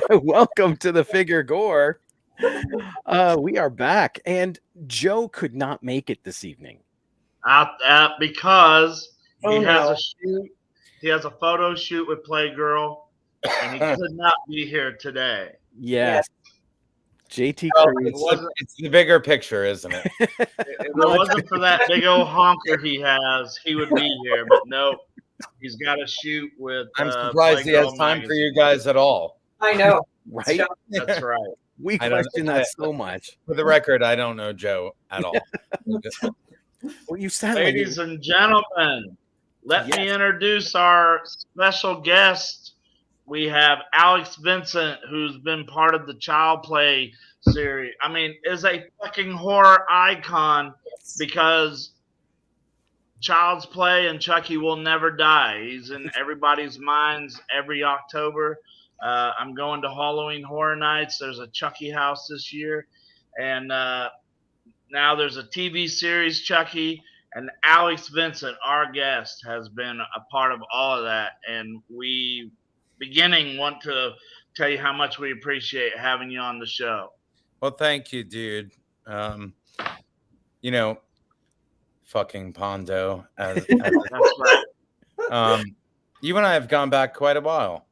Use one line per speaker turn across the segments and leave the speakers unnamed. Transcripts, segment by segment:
Welcome to the Figure Gore. We are back, and Joe could not make it this evening.
Out because
Oh,
he has
no.
a shoot. He has a photo shoot with Playgirl, and he could not be here today.
Yes. JT
Well,
Cruz.
it's the bigger picture, isn't it?
If it wasn't for that big old honker he has, he would be here. But no, he's got a shoot with.
I'm surprised he has
Playgirl
time for
magazine.
you guys at all.
I know.
Right?
That's right.
We
I don't-
question that so much.
For the record, I don't know Joe at all.
Well, you sound
Ladies and gentlemen, let me introduce our special guest. We have Alex Vincent, who's been part of the Child Play series. I mean, is a fucking horror icon because Child's Play and Chucky will never die. He's in everybody's minds every October. I'm going to Halloween Horror Nights. There's a Chucky house this year. And now there's a TV series, Chucky. And Alex Vincent, our guest, has been a part of all of that. And we, want to tell you how much we appreciate having you on the show.
Well, thank you, dude. Fucking Pondo.
That's right.
You and I have gone back quite a while.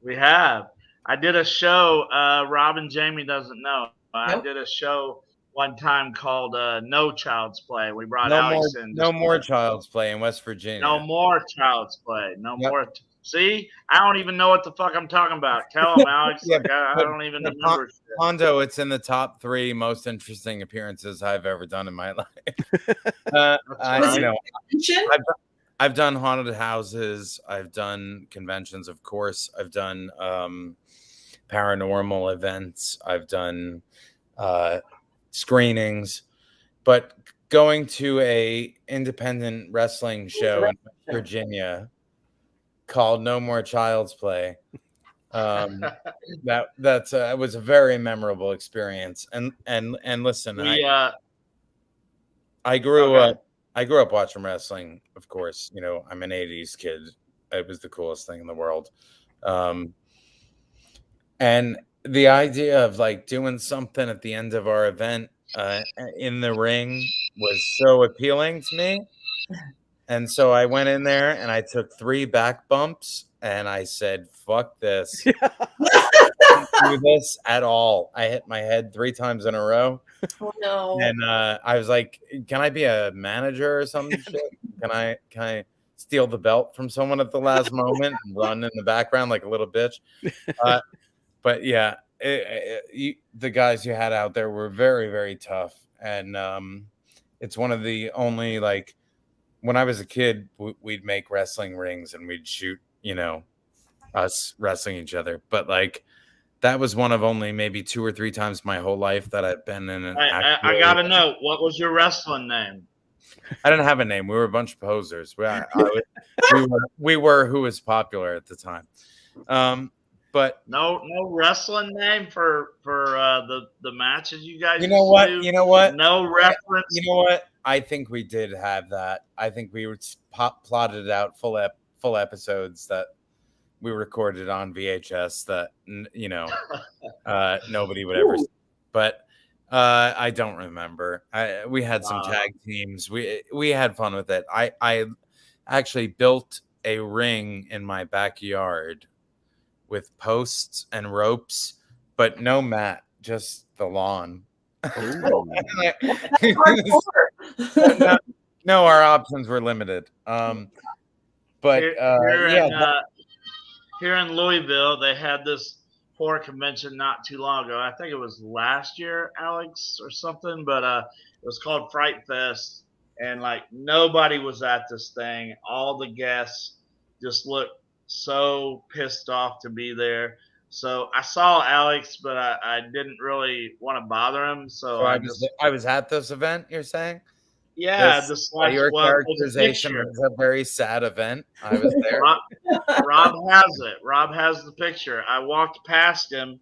We have. I did a show. Rob and Jamie doesn't know. I did a show one time called No Child's Play. We brought Alex in.
No more Child's Play in West Virginia.
No more Child's Play. No more. See, I don't even know what the fuck I'm talking about. Tell him, Alex. I don't even remember.
Pondo, it's in the top 3 most interesting appearances I've ever done in my life. I've done haunted houses. I've done conventions, of course. I've done paranormal events. I've done screenings. But going to a independent wrestling show in Virginia called No More Child's Play. That was a very memorable experience. And listen, I grew up watching wrestling, of course. I'm an 80s kid. It was the coolest thing in the world. And the idea of like doing something at the end of our event in the ring was so appealing to me. And so I went in there and I took 3 back bumps and I said, fuck this. I don't do this at all. I hit my head 3 times in a row.
Oh, no.
And I was like, can I be a manager or some shit? Can I steal the belt from someone at the last moment and run in the background like a little bitch? But yeah, the guys you had out there were very, very tough. And it's one of the only, like, when I was a kid, we'd make wrestling rings and we'd shoot, us wrestling each other. But like, that was one of only maybe 2 or 3 times my whole life that I've been in an
I gotta know, what was your wrestling name?
I didn't have a name. We were a bunch of posers. We were who was popular at the time. But
no wrestling name for the matches you guys.
You know what?
No reference.
You know what? I think we did have that. I think we were plotted out full episodes that we recorded on VHS that nobody would ever see. But I don't remember. We had some tag teams. We had fun with it. I actually built a ring in my backyard with posts and ropes, but no mat, just the lawn. No, our options were limited. But
here in Louisville, they had this horror convention not too long ago. I think it was last year, Alex, or something. But it was called Fright Fest, and like nobody was at this thing. All the guests just looked so pissed off to be there. So I saw Alex, but I didn't really want to bother him. So
I was at this event, you're saying?
Yeah,
your characterization is a very sad event. I was there.
Rob has it. Rob has the picture. I walked past him,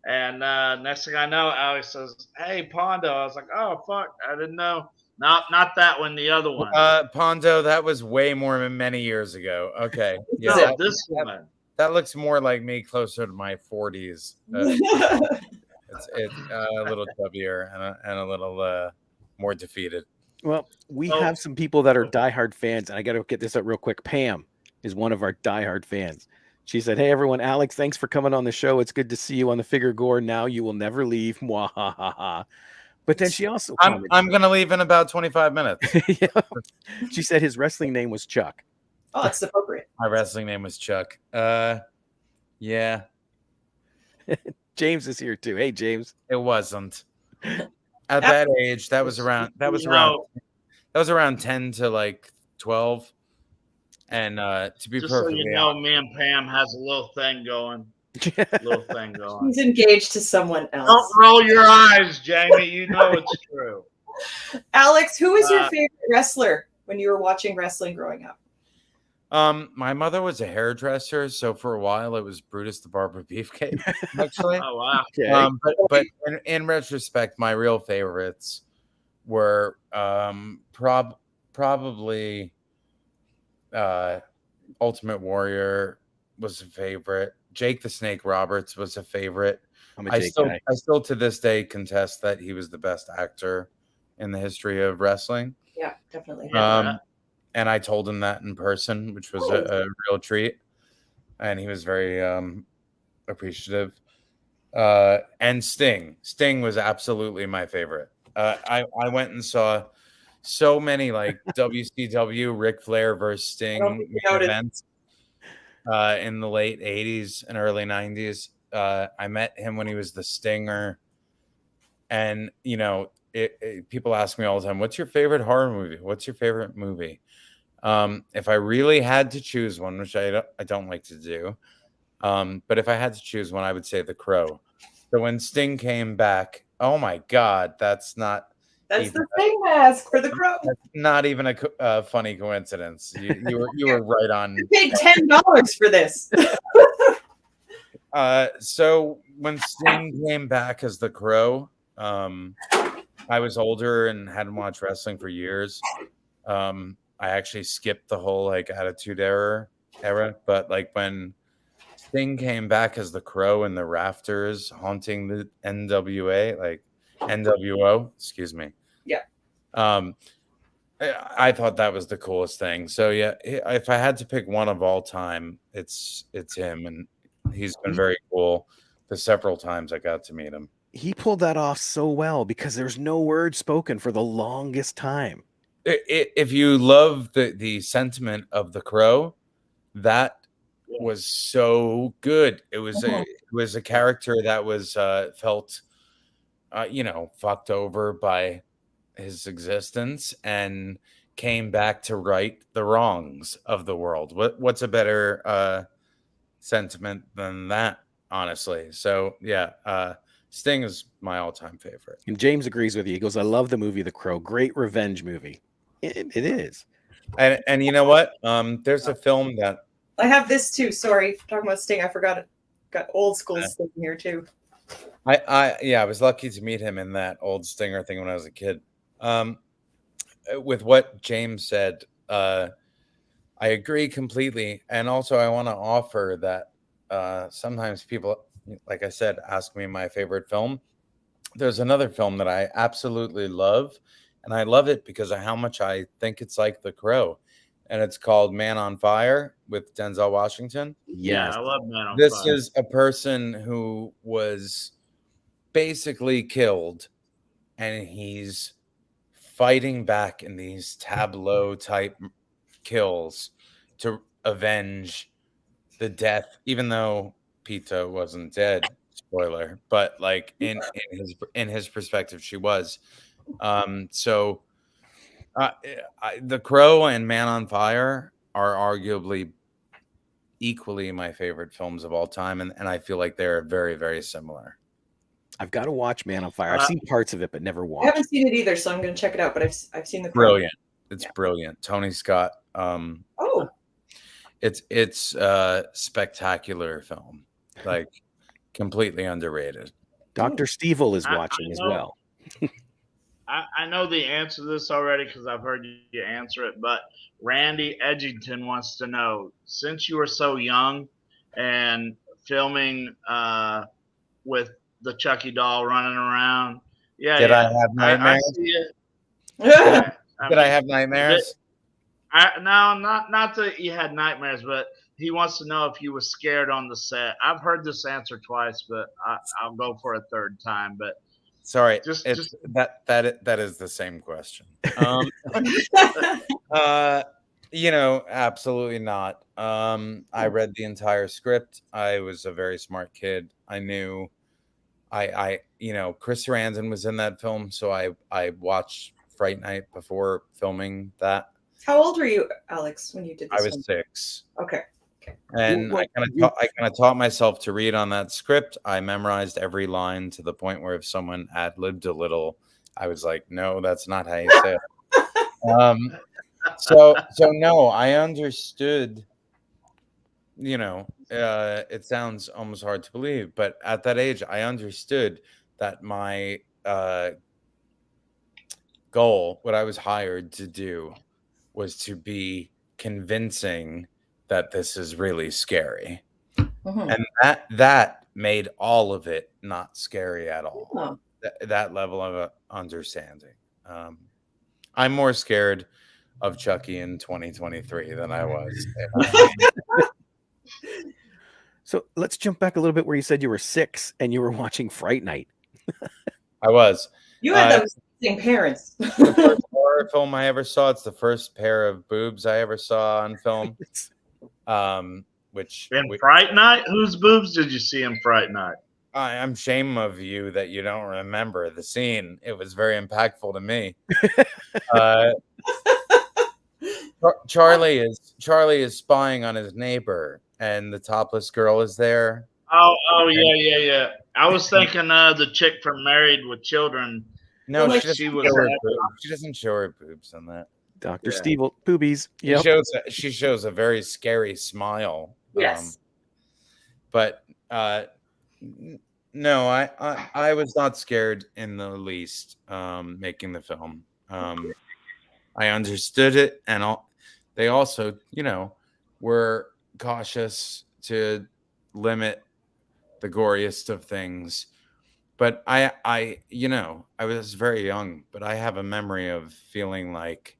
and next thing I know, Alex says, "Hey, Pondo." I was like, "Oh fuck, I didn't know." Not that one. The other one.
Pondo, that was way more than many years ago. Okay,
yeah, this one.
That looks more like me closer to my 40s. It's a little chubbier and a little more defeated.
Well, we
Oh.
have some people that are diehard fans, and I got to get this out real quick. Pam is one of our diehard fans. She said, "Hey everyone, Alex, thanks for coming on the show. It's good to see you on the Figure Gore. Now you will never leave." Mwahaha. But then she also commented,
I'm gonna leave in about 25 minutes.
Yeah. She said his wrestling name was Chuck.
Oh, that's appropriate.
My wrestling name was Chuck. Yeah,
James is here too. Hey James.
it wasn't. At that age, that was around 10 to like 12. And to be
Just so
perfectly
you know,
honest,
me and Pam has a little thing going. Little thing going.
He's engaged to someone else.
Don't roll your eyes, Jamie. You know it's true.
Alex, who was your favorite wrestler when you were watching wrestling growing up?
my mother was a hairdresser, so for a while it was Brutus the Barber Beefcake, actually.
Oh wow.
Okay.
But in retrospect, my real favorites were probably Ultimate Warrior was a favorite. Jake the Snake Roberts was a favorite.
I'm a Jake guy.
I still to this day contest that he was the best actor in the history of wrestling.
Yeah, definitely.
And I told him that in person, which was a real treat. And he was very appreciative. And Sting. Sting was absolutely my favorite. I went and saw so many like WCW Ric Flair versus Sting events in the late 80s and early 90s. I met him when he was the Stinger. And, you know, people ask me all the time, what's your favorite horror movie? What's your favorite movie? If I really had to choose one, which I don't like to do, but if I had to choose one, I would say The Crow. So when Sting came back, oh my God, that's the
Sting mask for The Crow.
That's not even a funny coincidence. You were right on.
You paid $10 for this.
So when Sting came back as The Crow, I was older and hadn't watched wrestling for years. I actually skipped the whole like Attitude Era, but like when Sting came back as the Crow in the rafters haunting the NWA, like NWO, excuse me.
Yeah.
I thought that was the coolest thing. So yeah, if I had to pick one of all time, it's him, and he's been very cool the several times I got to meet him.
He pulled that off so well because there's no word spoken for the longest time.
If you love the sentiment of the Crow, that was so good. It was a character that was felt fucked over by his existence and came back to right the wrongs of the world. What's a better sentiment than that, honestly? So yeah, Sting is my all-time favorite.
And James agrees with you. He goes, I love the movie The Crow. Great revenge movie. It is.
And you know what? There's a film that
I have this too. Sorry, talking about Sting, I forgot it. Got old school Sting here too.
I was lucky to meet him in that old Stinger thing when I was a kid. With what James said, I agree completely. And also I want to offer that sometimes people, like I said, ask me my favorite film. There's another film that I absolutely love, and I love it because of how much I think it's like The Crow. And it's called Man on Fire with Denzel Washington.
Yeah, I love Man on Fire.
This is a person who was basically killed, and he's fighting back in these tableau type kills to avenge the death, even though Pita wasn't dead. Spoiler, but like in his perspective, she was. The Crow and Man on Fire are arguably equally my favorite films of all time, and I feel like they're very, very similar.
I've got to watch Man on Fire. I've seen parts of it, but never
I
watched.
haven't seen it either, so I'm going to check it out. But I've seen The Crow.
Brilliant. It's brilliant. Tony Scott. It's a spectacular film, like completely underrated.
Dr. Stevel is watching as well.
I know the answer to this already because I've heard you answer it, but Randy Edgington wants to know, since you were so young and filming with the Chucky doll running around. Yeah,
Did
yeah.
I have
I
nightmares?
see it. Yeah.
Did I have nightmares?
No, not that you had nightmares, but he wants to know if you were scared on the set. I've heard this answer twice, but I'll go for a third time. But
Sorry,
just
that is the same question. Absolutely not. I read the entire script. I was a very smart kid. I knew Chris Sarandon was in that film, so I watched Fright Night before filming that.
How old were you, Alex, when you did this?
I was 6.
Okay.
And I kind of taught myself to read on that script. I memorized every line to the point where if someone ad-libbed a little, I was like, no, that's not how you say it. So no, I understood. It sounds almost hard to believe, but at that age, I understood that my goal, what I was hired to do, was to be convincing that this is really scary.
Mhm.
And that made all of it not scary at all.
Oh.
That level of understanding. I'm more scared of Chucky in 2023 than I was.
So let's jump back a little bit where you said you were 6 and you were watching Fright Night.
I was.
You had those same parents.
The first horror film I ever saw. It's the first pair of boobs I ever saw on film. Which
in Fright Night? Whose boobs did you see in Fright Night?
I'm ashamed of you that you don't remember the scene. It was very impactful to me. Charlie is spying on his neighbor, and the topless girl is there.
Oh yeah. I was thinking the chick from Married with Children.
No, she doesn't show her boobs on that.
Dr. Steve boobies.
Yep. She shows a very scary smile.
Yes.
But no, I was not scared in the least making the film. I understood it, and they also, were cautious to limit the goriest of things. But I was very young, but I have a memory of feeling like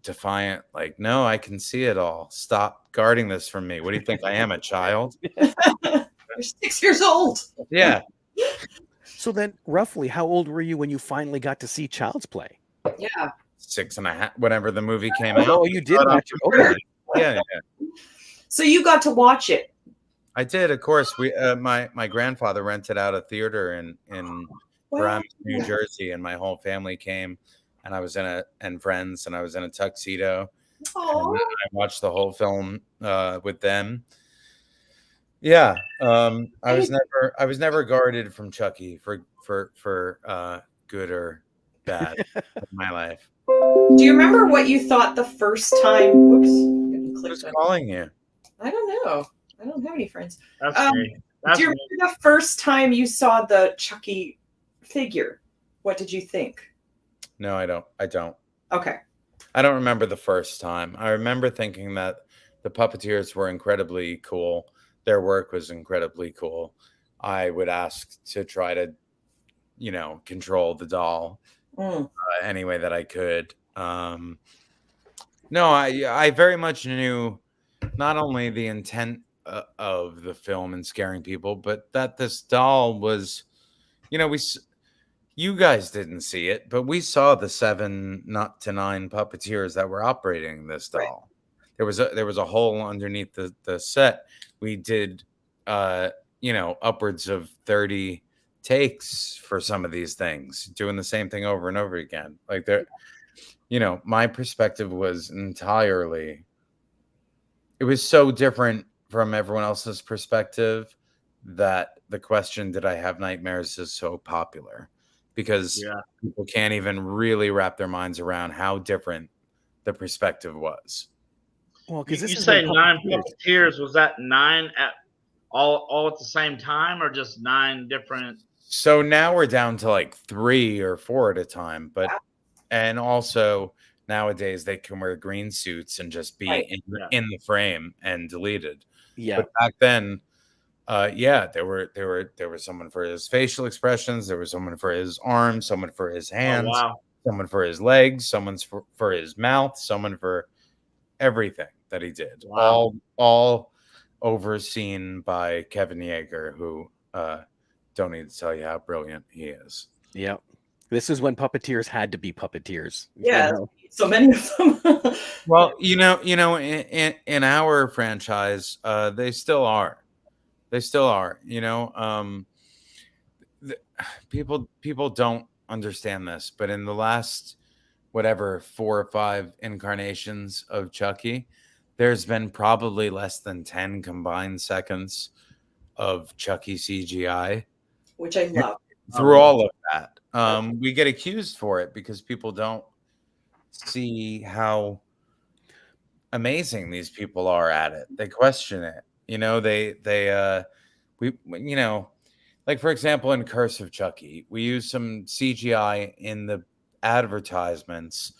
defiant, like, no, I can see it all. Stop guarding this from me. What do you think I am, a child?
You're 6 years old.
Yeah.
So then, roughly, how old were you when you finally got to see Child's Play?
Yeah.
6.5, whenever the movie came out.
Oh, you did watch it. Okay.
Yeah.
So you got to watch it.
I did, of course. We my grandfather rented out a theater in Paramus, New Jersey, and my whole family came, and I was and friends, and I was in a tuxedo. And I watched the whole film with them. Yeah, I was never guarded from Chucky for good or bad in my life.
Do you remember what you thought the first time? Whoops.
Who's calling you?
I don't know. I don't have any friends.
That's me.
Do you remember the first time you saw the Chucky figure? What did you think?
No, I don't.
Okay.
I don't remember the first time. I remember thinking that the puppeteers were incredibly cool. Their work was incredibly cool. I would ask to try to, control the doll any way that I could. No, I very much knew not only the intent of the film and scaring people, but that this doll was, you guys didn't see it, but we saw the 7 not to 9 puppeteers that were operating this doll. Right. There was a hole underneath the set. We did, upwards of 30 takes for some of these things, doing the same thing over and over again. Like my perspective was entirely, it was so different from everyone else's perspective that the question, did I have nightmares, is so popular because people can't even really wrap their minds around how different the perspective was.
Well, because you say 9 puppeteers, was that 9 at all at the same time, or just 9 different?
So now we're down to like 3 or 4 at a time, and also nowadays they can wear green suits and just be in the frame and deleted.
Yeah.
But back then, yeah, there was someone for his facial expressions, there was someone for his arms, someone for his
Oh
hands,
wow.
someone for his legs, someone's for his mouth, someone for everything that he did.
Wow.
All overseen by Kevin Yeager, who don't need to tell you how brilliant he is.
Yeah. This is when puppeteers had to be puppeteers.
Yeah,
You know?
so many of them.
Well, in our franchise, they still are. They still are. People don't understand this, but in the last whatever 4 or 5 incarnations of Chucky, there's been probably less than 10 combined seconds of Chucky CGI
Which I love.
through all of that. We get accused for it because people don't see how amazing these people are at it. They question it. Like for example, in Curse of Chucky, we use some CGI in the advertisements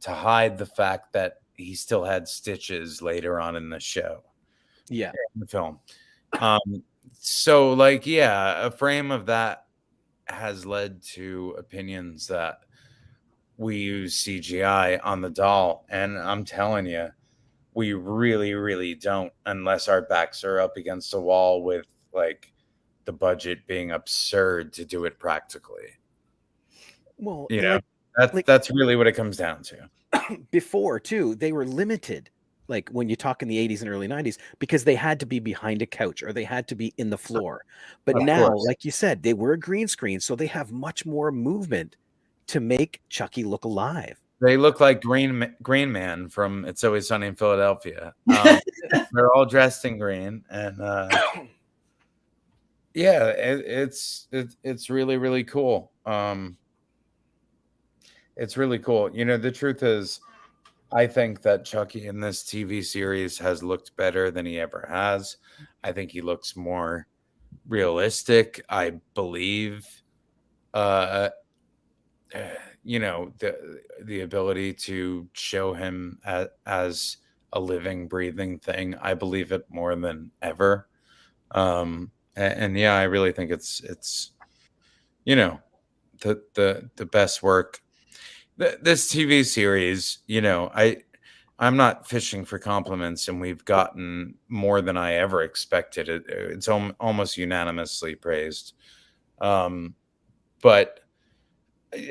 to hide the fact that he still had stitches later on in the show.
Yeah.
In the film. So like, yeah, a frame of that has led to opinions that we use CGI on the doll. And I'm telling you, we really, really don't, unless our backs are up against a wall with like the budget being absurd to do it practically.
Well,
that's really what it comes down to.
Before too, they were limited. Like when you talk in the 80s and early 90s, because they had to be behind a couch or they had to be in the floor. But
Of
now,
course.
like you said, they were a green screen, so they have much more movement to make Chucky look alive.
They look like Green Man from It's Always Sunny in Philadelphia. They're all dressed in green, and yeah, it's really, really cool. It's really cool. The truth is, I think that Chucky in this TV series has looked better than he ever has. I think he looks more realistic. I believe, the ability to show him as a living, breathing thing. I believe it more than ever. And yeah, I really think it's the best work. This TV series, I'm not fishing for compliments, and we've gotten more than I ever expected. It's almost unanimously praised. But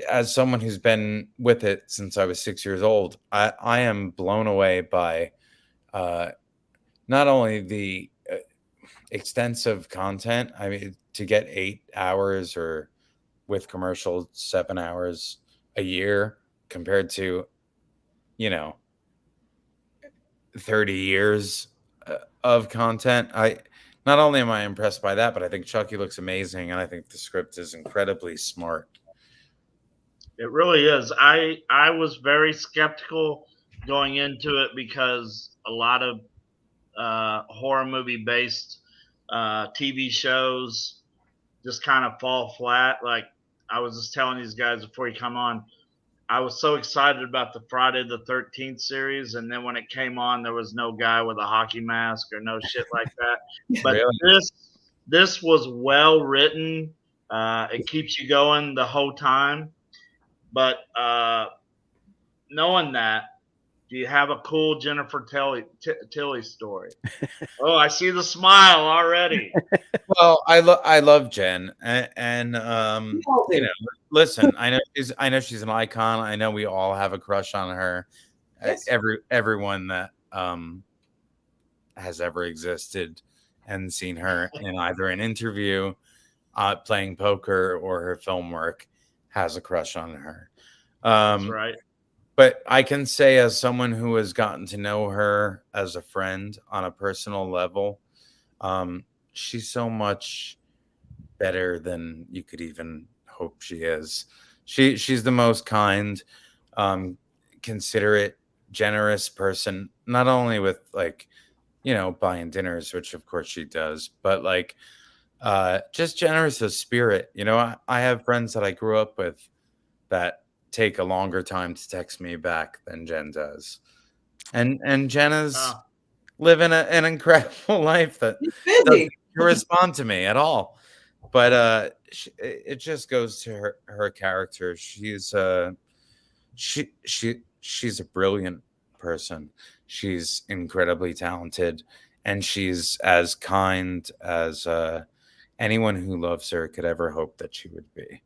as someone who's been with it since I was 6 years old, I am blown away by not only the extensive content. I mean, to get 8 hours or with commercials 7 hours a year compared to 30 years of content. Not only am I impressed by that, but I think Chucky looks amazing, and I think the script is incredibly smart.
It really is. I was very skeptical going into it because a lot of horror movie based TV shows just kind of fall flat. Like I was just telling these guys before you come on, I was so excited about the Friday the 13th series, and then when it came on, there was no guy with a hockey mask or no shit like that. But
Really?
this was well written. It keeps you going the whole time. But knowing that, do you have a cool Jennifer Tilly story? Oh, I see the smile already.
Well, I love Jen, and listen, I know she's an icon. I know we all have a crush on her.
Yes.
Everyone that has ever existed and seen her in either an interview, playing poker, or her film work has a crush on her.
That's right.
But I can say, as someone who has gotten to know her as a friend on a personal level, she's so much better than you could even hope she is. She's the most kind, considerate, generous person, not only with buying dinners, which of course she does, but just generous of spirit. I have friends that I grew up with that take a longer time to text me back than Jen does. And Jen is living an incredible life that
He's
doesn't
busy.
respond to me at all. But it just goes to her character. She's she's a brilliant person. She's incredibly talented, and she's as kind as anyone who loves her could ever hope that she would be.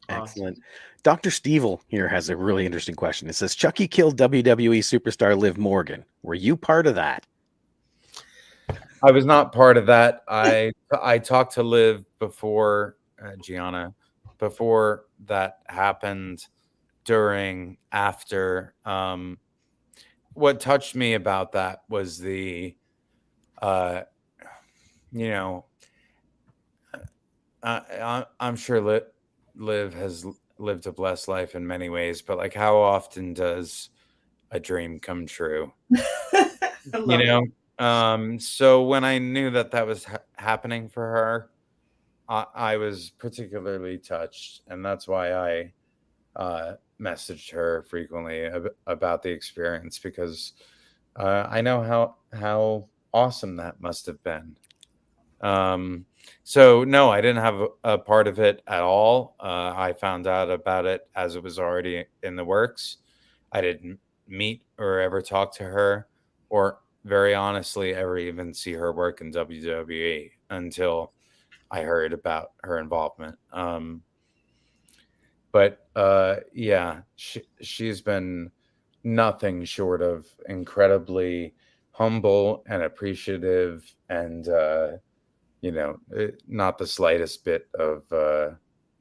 Excellent. Dr. Stevel here has a really interesting question. It says, Chucky killed WWE superstar Liv Morgan. Were you part of that?
I was not part of that. I talked to Liv before Gianna, before that happened, during, after. What touched me about that was the, you know, I'm sure Liv has lived a blessed life in many ways, but like, how often does a dream come true? You know, so when I knew that that was happening for her, I was particularly touched, and that's why I messaged her frequently about the experience, because I know how awesome that must have been. So no, I didn't have a part of it at all. I found out about it as it was already in the works. I didn't meet or ever talk to her, or very honestly, ever even see her work in WWE until I heard about her involvement. But yeah, she's been nothing short of incredibly humble and appreciative, and you know, not the slightest bit of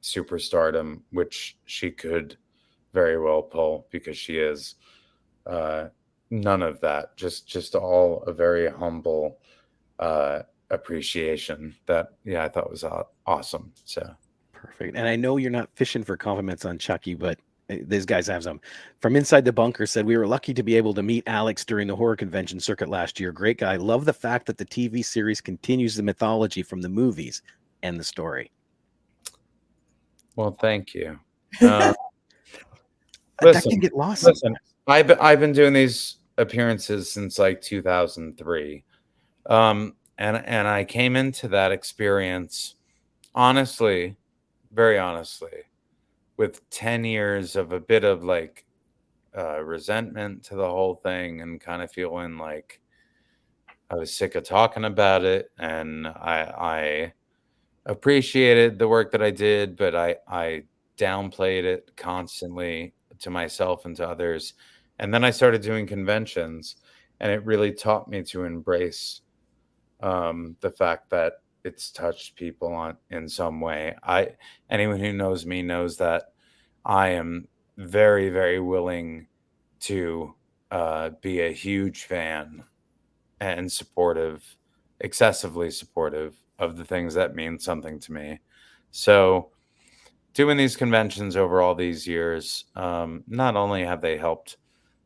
superstardom, which she could very well pull, because she is. None of that. Just all a very humble appreciation that, yeah, I thought was awesome. So
Perfect. And I know you're not fishing for compliments on Chucky, but these guys have some. From Inside the Bunker said, we were lucky to be able to meet Alex during the horror convention circuit last year. Great guy. Love the fact that the TV series continues the mythology from the movies and the story.
well, thank you.
That
Listen,
can get lost.
listen. I've been doing these appearances since like 2003, and I came into that experience honestly, very honestly, with 10 years of a bit of like resentment to the whole thing, and kind of feeling like I was sick of talking about it, and I appreciated the work that I did, but I downplayed it constantly to myself and to others. And then I started doing conventions, and it really taught me to embrace the fact that it's touched people in some way. Anyone who knows me knows that I am very, very willing to be a huge fan and supportive, excessively supportive of the things that mean something to me. So doing these conventions over all these years, not only have they helped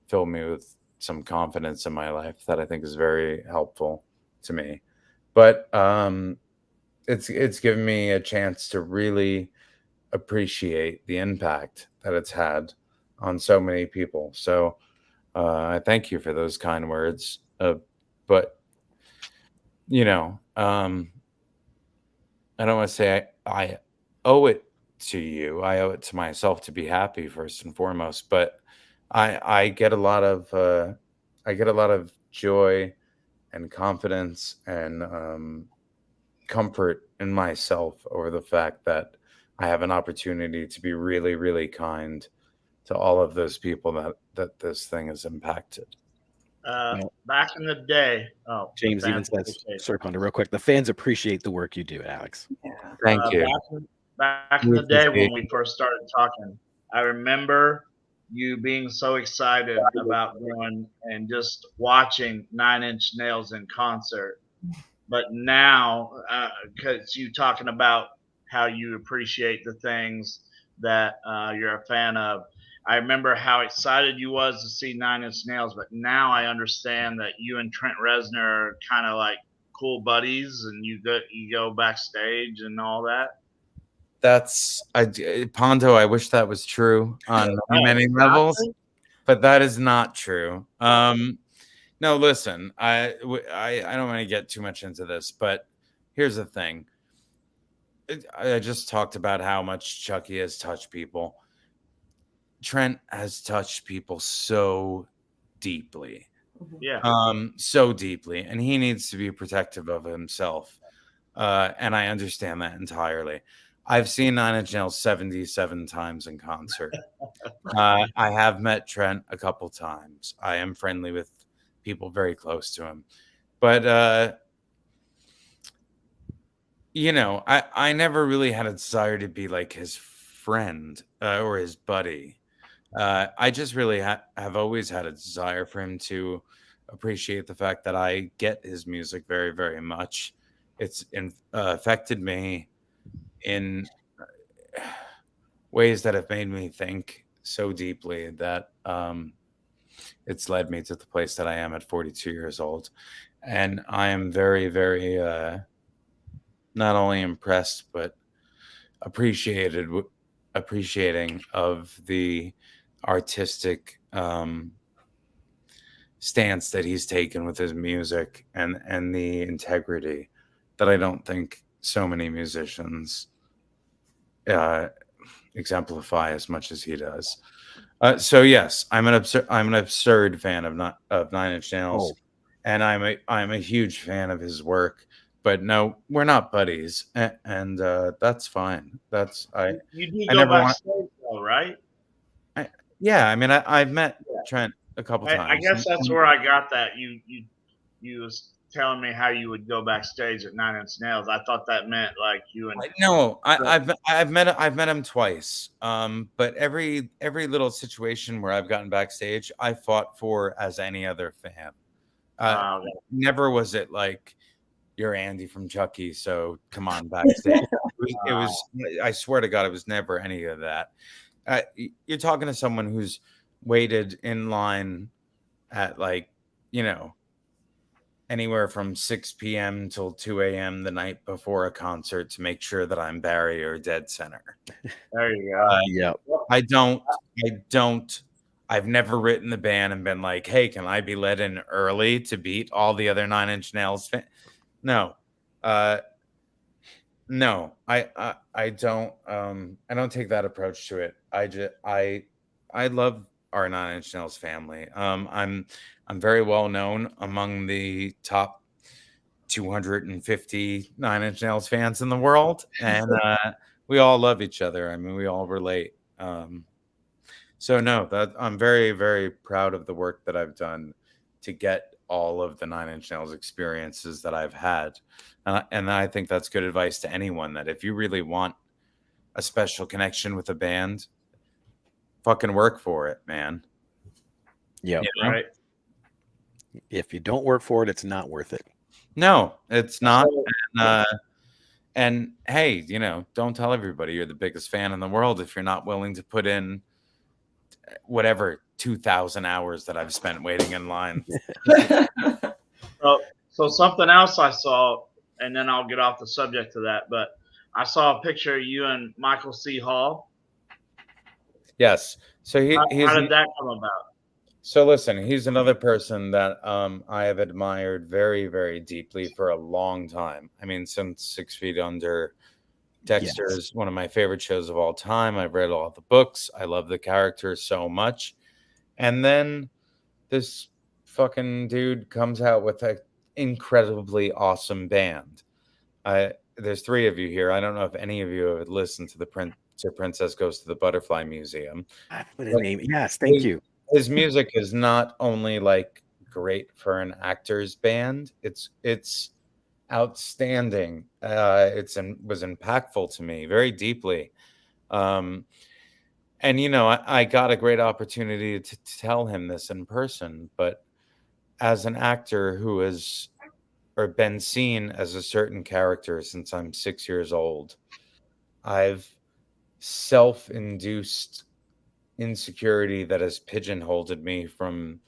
fill me with some confidence in my life that I think is very helpful to me, but it's given me a chance to really appreciate the impact that it's had on so many people. So I thank you for those kind words. But you know, I don't want to say I owe it to you. I owe it to myself to be happy first and foremost. But I get a lot of joy and confidence and comfort in myself over the fact that I have an opportunity to be really, really kind to all of those people that this thing has impacted.
Back in the day,
James even says, circling real quick, the fans appreciate the work you do, Alex.
Thank you.
Back in the day when we first started talking, I remember you being so excited about going and just watching Nine Inch Nails in concert. But now, because you talking about how you appreciate the things that you're a fan of, I remember how excited you was to see Nine Inch Nails. But now I understand that you and Trent Reznor are kind of like cool buddies, and you go backstage and all that.
Pondo. I wish that was true on many levels, but that is not true. No, listen, I don't want to get too much into this, but here's the thing. I just talked about how much Chucky has touched people. Trent has touched people so deeply.
Yeah.
So deeply, and he needs to be protective of himself. And I understand that entirely. I've seen Nine Inch Nails 77 times in concert. I have met Trent a couple times. I am friendly with people very close to him. But I never really had a desire to be like his friend or his buddy. I just really have always had a desire for him to appreciate the fact that I get his music very, very much. It's affected me in ways that have made me think so deeply that it's led me to the place that I am at 42 years old. And I am very, very not only impressed, but appreciating of the artistic stance that he's taken with his music and the integrity that I don't think so many musicians exemplify as much as he does. So yes, I'm an absurd fan of Nine Inch Nails, and I'm a huge fan of his work. But no, we're not buddies, and that's fine.
You do
I
go
never want.
backstage though, right?
Yeah, I mean, I've met Trent a couple
I
times.
guess that's where I got that. You was telling me how you would go backstage at Nine Inch Nails. I thought that meant like you and
No, I've met him twice. But every little situation where I've gotten backstage, I fought for as any other fan. Never was it like you're Andy from Chucky, so come on backstage. It was. I swear to God, it was never any of that. You're talking to someone who's waited in line at anywhere from 6 p.m. till 2 a.m. the night before a concert to make sure that I'm Barry or dead center.
There you go.
Yep.
I've never written the band and been like, hey, can I be let in early to beat all the other Nine Inch Nails fans? No. No, I don't take that approach to it. I love our Nine Inch Nails family. I'm very well known among the top 250 Nine Inch Nails fans in the world, and we all love each other. I mean, we all relate. So no, that I'm very, very proud of the work that I've done to get all of the Nine Inch Nails experiences that I've had. And I think that's good advice to anyone, that if you really want a special connection with a band, fucking work for it, man.
Yeah.
Right.
If you don't work for it, it's not worth it.
No, it's not. And hey, don't tell everybody you're the biggest fan in the world if you're not willing to put in whatever 2,000 hours that I've spent waiting in line.
So something else I saw, and then I'll get off the subject of that, but I saw a picture of you and Michael C. Hall.
Yes. So
how did that come about?
So listen, he's another person that I have admired very, very deeply for a long time. I mean, since 6 Feet Under. Dexter is one of my favorite shows of all time. I've read all the books. I love the characters so much. And then this fucking dude comes out with an incredibly awesome band. There's 3 of you here. I don't know if any of you have listened to Princess Goes to the Butterfly Museum.
Yes, thank you.
His music is not only like great for an actor's band, it's outstanding. Was impactful to me very deeply. And I got a great opportunity to tell him this in person, but as an actor who has been seen as a certain character since I'm 6 years old, I've self-induced insecurity that has pigeonholed me from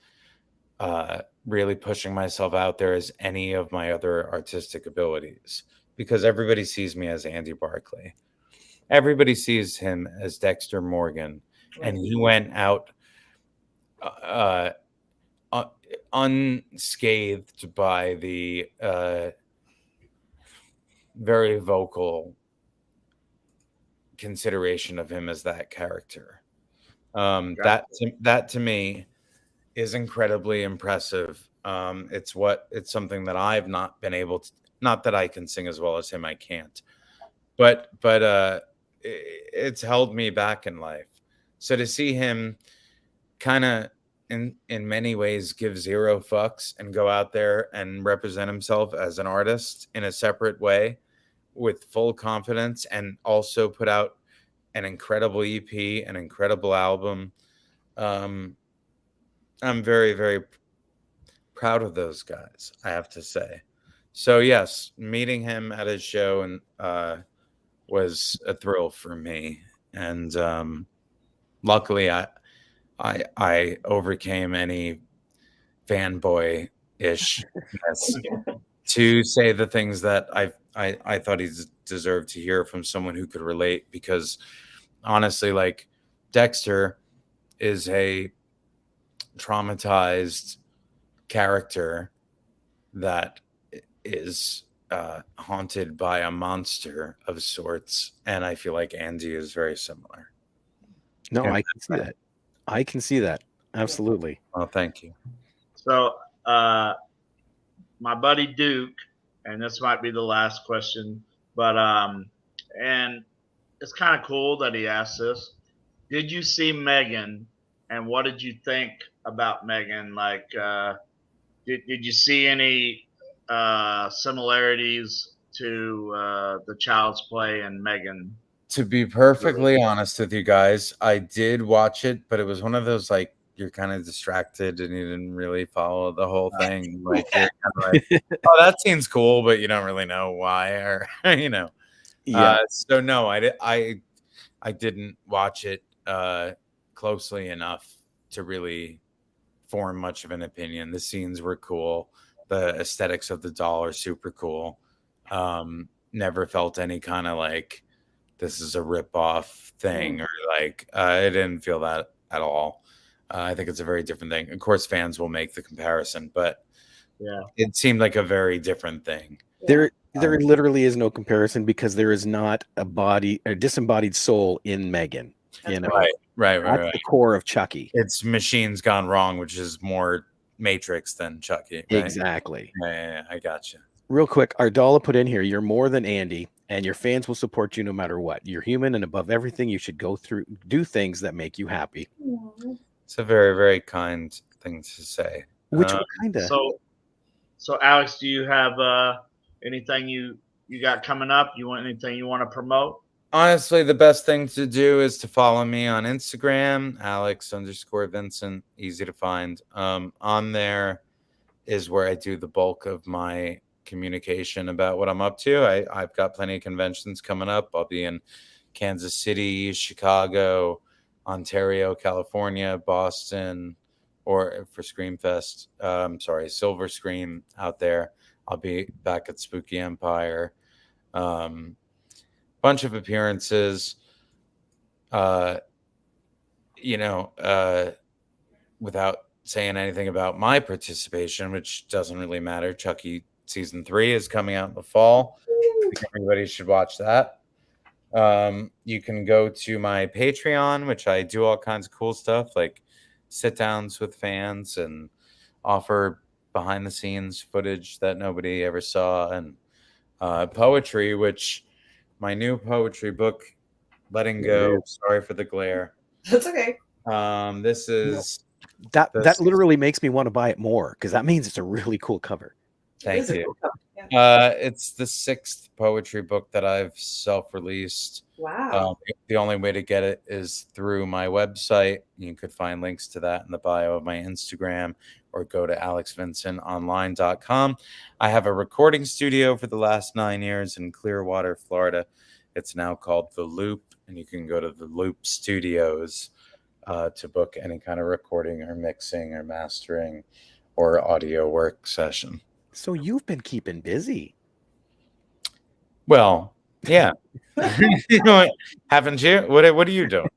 really pushing myself out there as any of my other artistic abilities, because everybody sees me as Andy Barclay. Everybody sees him as Dexter Morgan, and he went out unscathed by the very vocal consideration of him as that character. That to me is incredibly impressive. It's something that I've not been able to. Not that I can sing as well as him, I can't. But it's held me back in life. So to see him kind of in many ways give zero fucks and go out there and represent himself as an artist in a separate way with full confidence, and also put out an incredible EP, an incredible album. I'm very, very proud of those guys, I have to say. So yes, meeting him at his show and was a thrill for me. And luckily I overcame any fanboy-ish to say the things that I thought he deserved to hear from someone who could relate, because honestly, like, Dexter is a traumatized character that is haunted by a monster of sorts, and I feel like Andy is very similar.
No,
Yeah.
I can see that. I can see that. Absolutely.
Well, thank you.
So, my buddy Duke, and this might be the last question, but and it's kind of cool that he asked this. Did you see Megan, and what did you think about Megan? Like, did you see any similarities to the Child's Play and Megan?
To be perfectly honest with you guys, I did watch it, but it was one of those, like, you're kind of distracted and you didn't really follow the whole thing. Like, you're kind of like, oh, that seems cool, but you don't really know why, or you know.
Yeah.
So no, I didn't watch it closely enough to really form much of an opinion. The scenes were cool. The aesthetics of the doll are super cool. Never felt any kind of like this is a rip-off thing, or like I didn't feel that at all. I think it's a very different thing. Of course, fans will make the comparison, but
yeah,
it seemed like a very different thing.
There literally is no comparison, because there is not a disembodied soul in Megan. You know,
Right.
that's the core of Chucky.
It's machines gone wrong, which is more Matrix than Chucky. Right?
Exactly.
Yeah, I gotcha.
Real quick, Ardala put in here, you're more than Andy, and your fans will support you no matter what. You're human, and above everything, you should do things that make you happy.
It's a very, very kind thing to say.
Which kind of.
So Alex, do you have anything you got coming up? You want anything you want to promote?
Honestly, the best thing to do is to follow me on Instagram, Alex_Vincent, easy to find. On there is where I do the bulk of my communication about what I'm up to. I've got plenty of conventions coming up. I'll be in Kansas City, Chicago, Ontario, California, Boston, or for Screamfest. Silver Scream out there. I'll be back at Spooky Empire. Bunch of appearances. Without saying anything about my participation, which doesn't really matter. Chucky season 3 is coming out in the fall. I think everybody should watch that. You can go to my Patreon, which I do all kinds of cool stuff, like sit downs with fans and offer behind the scenes footage that nobody ever saw, and poetry, which my new poetry book, Letting Go. Sorry for the glare.
That's okay.
This is
that literally makes me want to buy it more, because that means it's a really cool cover.
Thank you. It's the 6th poetry book that I've self-released.
Wow.
The only way to get it is through my website. You could find links to that in the bio of my Instagram, or go to alexvincentonline.com. I have a recording studio for the last 9 years in Clearwater, Florida. It's now called The Loop, and you can go to The Loop Studios to book any kind of recording or mixing or mastering or audio work session.
So you've been keeping busy.
Well, yeah. Haven't you? What are you doing?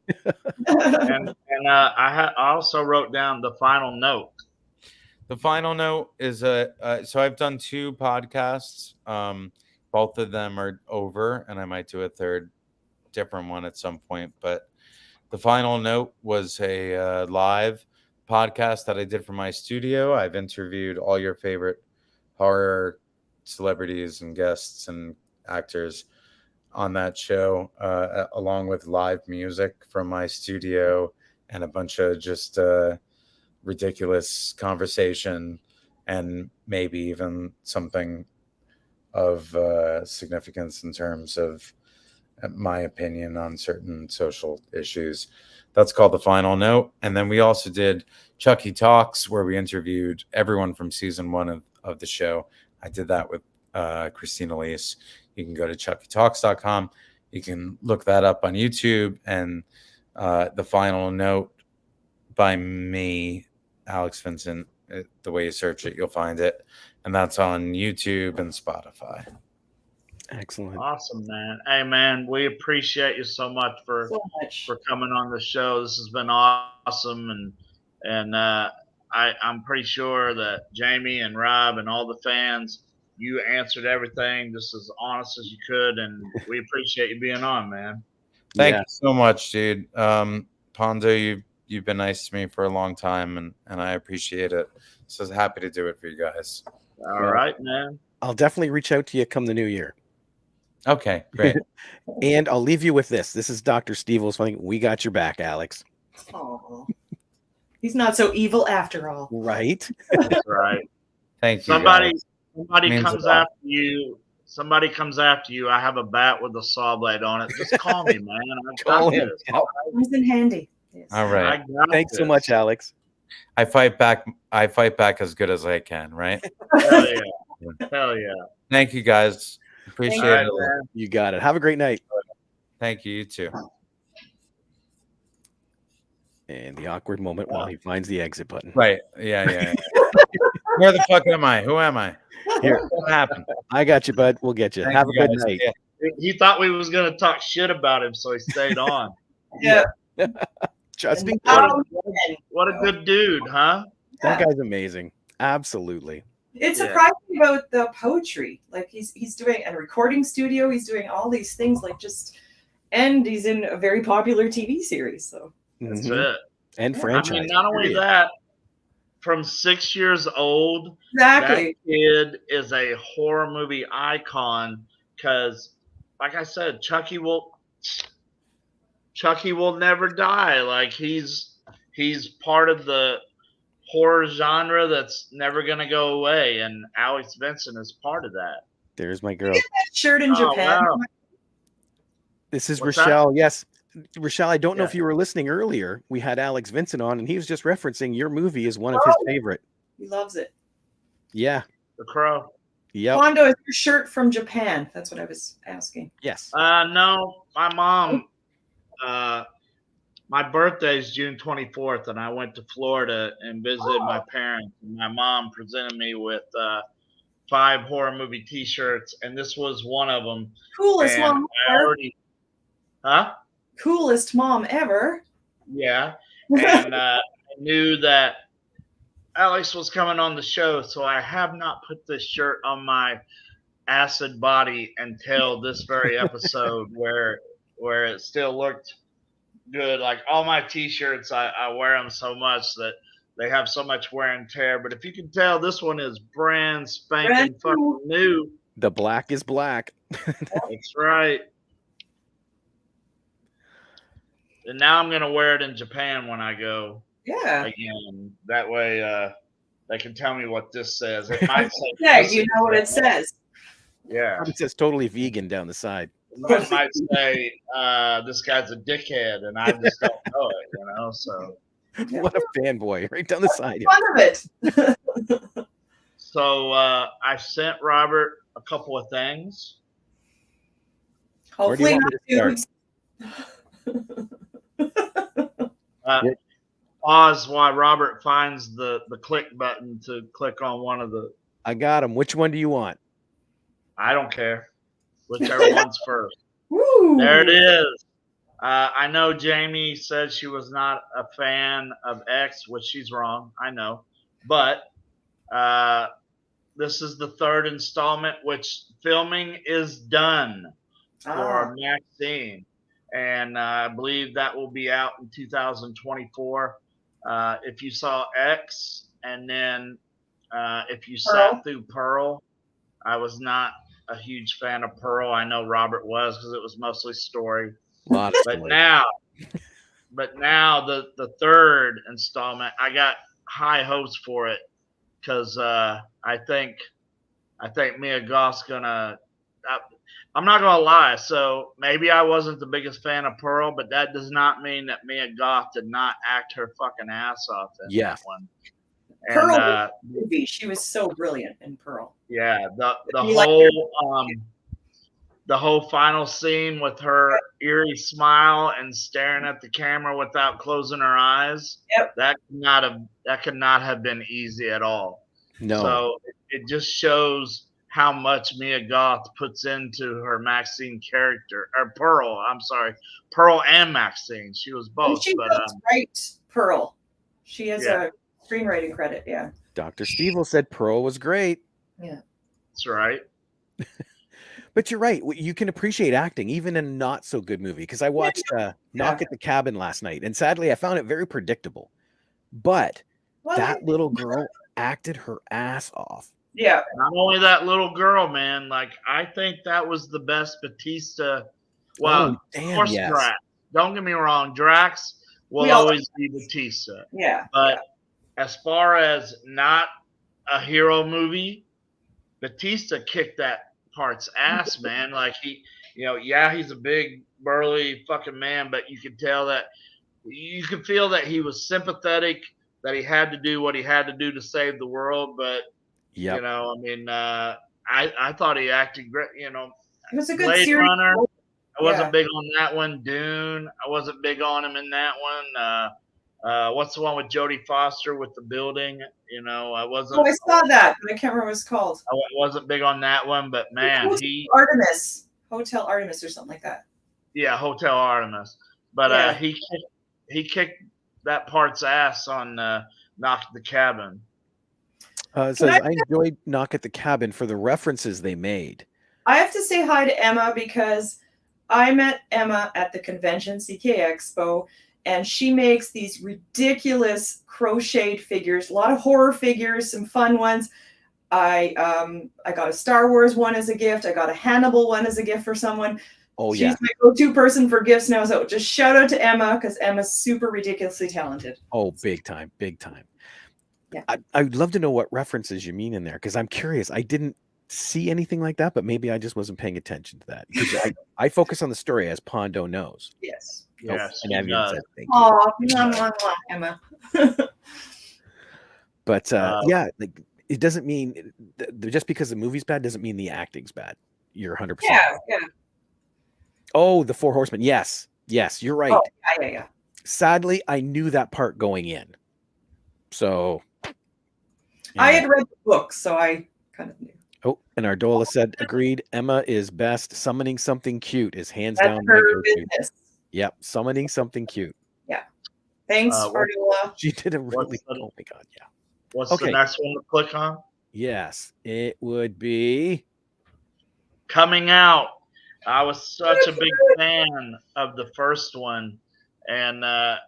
And I also wrote down the final note.
The final note is so I've done 2 podcasts. Both of them are over, and I might do a third different one at some point. But the final note was a live podcast that I did from my studio. I've interviewed all your favorite horror celebrities and guests and actors on that show, along with live music from my studio and a bunch of just ridiculous conversation and maybe even something of significance in terms of my opinion on certain social issues. That's called The Final Note. And then we also did Chucky Talks, where we interviewed everyone from season 1 of the show. I did that with Christina Leese. You can go to chuckytalks.com. You can look that up on YouTube. And The Final Note by me, Alex Vincent, the way you search it, you'll find it. And that's on YouTube and Spotify.
Excellent.
Awesome, man. Hey, man, we appreciate you so much for coming on the show. This has been awesome, and I'm pretty sure that Jamie and Rob and all the fans, you answered everything just as honest as you could, and we appreciate you being on, man.
Thank you so much, dude. Pondo, you've been nice to me for a long time, and I appreciate it. So happy to do it for you guys.
All right, man.
I'll definitely reach out to you come the new year.
Okay, great.
And I'll leave you with this. This is Dr. Stevels. We got your back, Alex.
Oh, he's not so evil after all.
Right?
That's right.
Thank you.
Somebody comes after you. Somebody comes after you. I have a bat with a saw blade on it. Just call me, man.
Call him.
He's in handy. Yes.
All right.
Thanks so much, Alex.
I fight back as good as I can, right?
Hell yeah. Hell yeah.
Thank you, guys. Appreciate it.
Man.
You got it. Have a great night.
Thank you. You too.
And the awkward moment while he finds the exit button.
Right. Yeah. Where the fuck am I? Who am I?
Here.
What happened?
I got you, bud. We'll get you.
Thank
Have
you,
a good
guys.
night.
Yeah.
He thought we was gonna talk shit about him, so he stayed on.
Yeah.
Just in
case.
What a good dude, huh?
That guy's amazing. Absolutely.
It's surprising about the poetry. Like he's doing a recording studio. He's doing all these things. And he's in a very popular TV series. So
that's it.
And franchise.
I mean, not only that, from 6 years old,
exactly,
that kid is a horror movie icon. Because, like I said, Chucky will never die. Like he's part of the horror genre that's never going to go away, and Alex Vincent is part of that.
There's my girl.
that shirt in Japan.
Wow.
This is
What's
Rochelle. That? Yes. Rochelle, I don't know
Yeah.
if you were listening earlier. We had Alex Vincent on, and he was just referencing your movie as one of his favorite.
He loves it.
Yeah.
The Crow.
Yep.
Pondo, is your shirt from Japan? That's what I was asking.
Yes.
No, my mom. My birthday is June 24th, and I went to Florida and visited my parents. And my mom presented me with 5 horror movie T-shirts, and this was one of them.
Coolest
And
mom
I
ever.
already, huh?
Coolest mom ever.
Yeah, and I knew that Alex was coming on the show, so I have not put this shirt on my acid body until this very episode, where it still looked good. Like all my T-shirts, I wear them so much that they have so much wear and tear. But if you can tell, this one is brand spanking fucking new.
The black is black.
That's right. And now I'm gonna wear it in Japan when I go again. That way, they can tell me what this says. It might say.
Yeah, you know what it says.
Yeah.
It says totally vegan down the side.
It might say this guy's a dickhead, and I just don't know it. So.
What a fanboy! Right down the side.
Fun of it.
So I sent Robert a couple of things.
Hopefully not
Pause while Robert finds the click button to click on one of the.
I got him. Which one do you want?
I don't care. Whichever one's first.
Woo.
There it is. I know Jamie said she was not a fan of X, which she's wrong. I know. But This is the third installment, which filming is done for Maxine, and I believe that will be out in 2024. If you saw X, and then if you sat through Pearl, I was not a huge fan of Pearl. I know Robert was because it was mostly story. But now the third installment, I got high hopes for it because I think Mia Goth's gonna. I'm not gonna lie. So maybe I wasn't the biggest fan of Pearl, but that does not mean that Mia Goth did not act her fucking ass off in that one.
Pearl movie. She was so brilliant in Pearl.
Yeah, the whole final scene with her eerie smile and staring at the camera without closing her eyes.
Yep.
That could not have been easy at all.
No.
So it just shows how much Mia Goth puts into her Maxine character, or Pearl. I'm sorry, Pearl and Maxine. She was both.
And she does write Pearl. She has a screenwriting credit. Yeah.
Dr. Stevel said Pearl was great.
Yeah.
That's right.
But you're right. You can appreciate acting even in a not so good movie. Because I watched Knock at the Cabin last night, and sadly, I found it very predictable. But that little girl acted her ass off.
Yeah.
Not only that little girl, man. Like, I think that was the best Batista. Well, of course, Drax. Don't get me wrong. Drax will always be Batista.
Yeah.
But as far as not a hero movie, Batista kicked that part's ass, man. Like, he's a big, burly fucking man, but you could tell that you could feel that he was sympathetic, that he had to do what he had to do to save the world. But I thought he acted great.
It was a good
Blade
series.
Runner. I wasn't big on that one. Dune. I wasn't big on him in that one. What's the one with Jodie Foster with the building? I wasn't.
Oh, I saw that, but I can't remember what it's called.
I wasn't big on that one, but man,
Hotel Artemis or something like that.
Yeah, Hotel Artemis. But he kicked that part's ass on Knock at the Cabin.
It says, I enjoyed Knock at the Cabin for the references they made.
I have to say hi to Emma because I met Emma at the convention, CK Expo, and she makes these ridiculous crocheted figures, a lot of horror figures, some fun ones. I got a Star Wars one as a gift. I got a Hannibal one as a gift for someone.
Oh,
She's my go-to person for gifts now. So just shout out to Emma because Emma's super ridiculously talented.
Oh, big time, big time.
Yeah.
I'd love to know what references you mean in there because I'm curious. I didn't see anything like that, but maybe I just wasn't paying attention to that. Because I focus on the story, as Pondo knows.
Yes.
Yes.
And Evian said, thank
you. Emma.
But like, it doesn't mean just because the movie's bad doesn't mean the acting's bad. You're 100%.
Yeah.
Oh, the Four Horsemen. Yes, you're right.
Oh, yeah.
Sadly, I knew that part going in. So
I had read the book, so I kind of knew.
Oh, and Ardola said, agreed. Emma is best. Summoning something cute is hands down.
Her business.
Yep, summoning something cute.
Yeah. Thanks, Ardola.
She did a really. Oh my god, yeah.
What's the next one to click on?
Yes, it would be
Coming Out. I was such a big fan of the first one, and I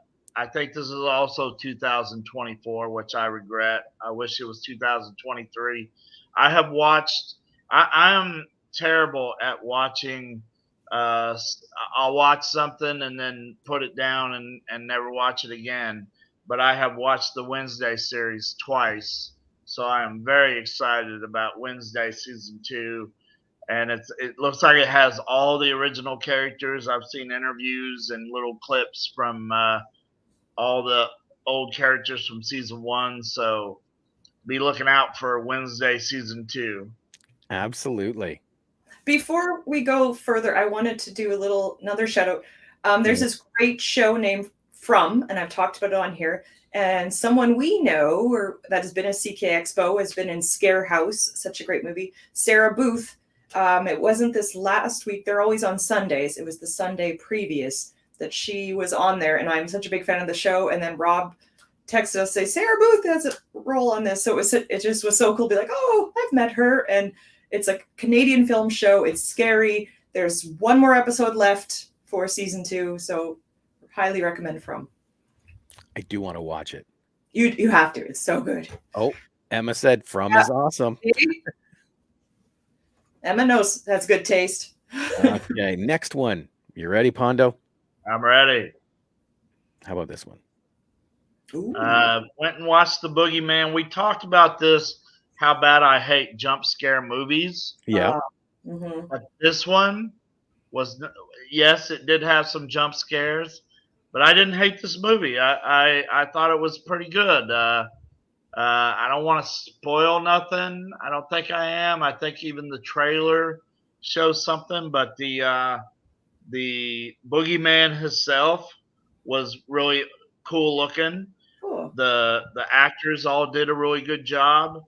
think this is also 2024, which I regret. I wish it was 2023. I have watched. I am terrible at watching. I'll watch something and then put it down and never watch it again. But I have watched the Wednesday series twice, so I am very excited about Wednesday season 2. And it looks like it has all the original characters. I've seen interviews and little clips from all the old characters from season 1. So be looking out for Wednesday season 2.
Absolutely.
Before we go further, I wanted to do another shout out. There's this great show named From, and I've talked about it on here. And someone we know or that has been at CK Expo has been in Scare House, such a great movie. Sarah Booth. It wasn't this last week. They're always on Sundays. It was the Sunday previous that she was on there, and I'm such a big fan of the show. And then Rob texted us, say Sarah Booth has a role on this. So it just was so cool to be like, oh, I've met her. And it's a Canadian film show. It's scary. There's one more episode left for season 2. So highly recommend From.
I do want to watch it.
You have to. It's so good.
Oh, Emma said From is awesome.
Emma knows that's good taste.
Okay, next one. You ready, Pondo?
I'm ready.
How about this one?
Ooh.
Went and watched The Boogeyman. We talked about this, how bad I hate jump scare movies.
Yeah.
Mhm.
But this one was, yes, it did have some jump scares, but I didn't hate this movie. I thought it was pretty good. I don't want to spoil nothing. I don't think I am. I think even the trailer shows something, but the Boogeyman himself was really cool looking.
Cool.
The actors all did a really good job.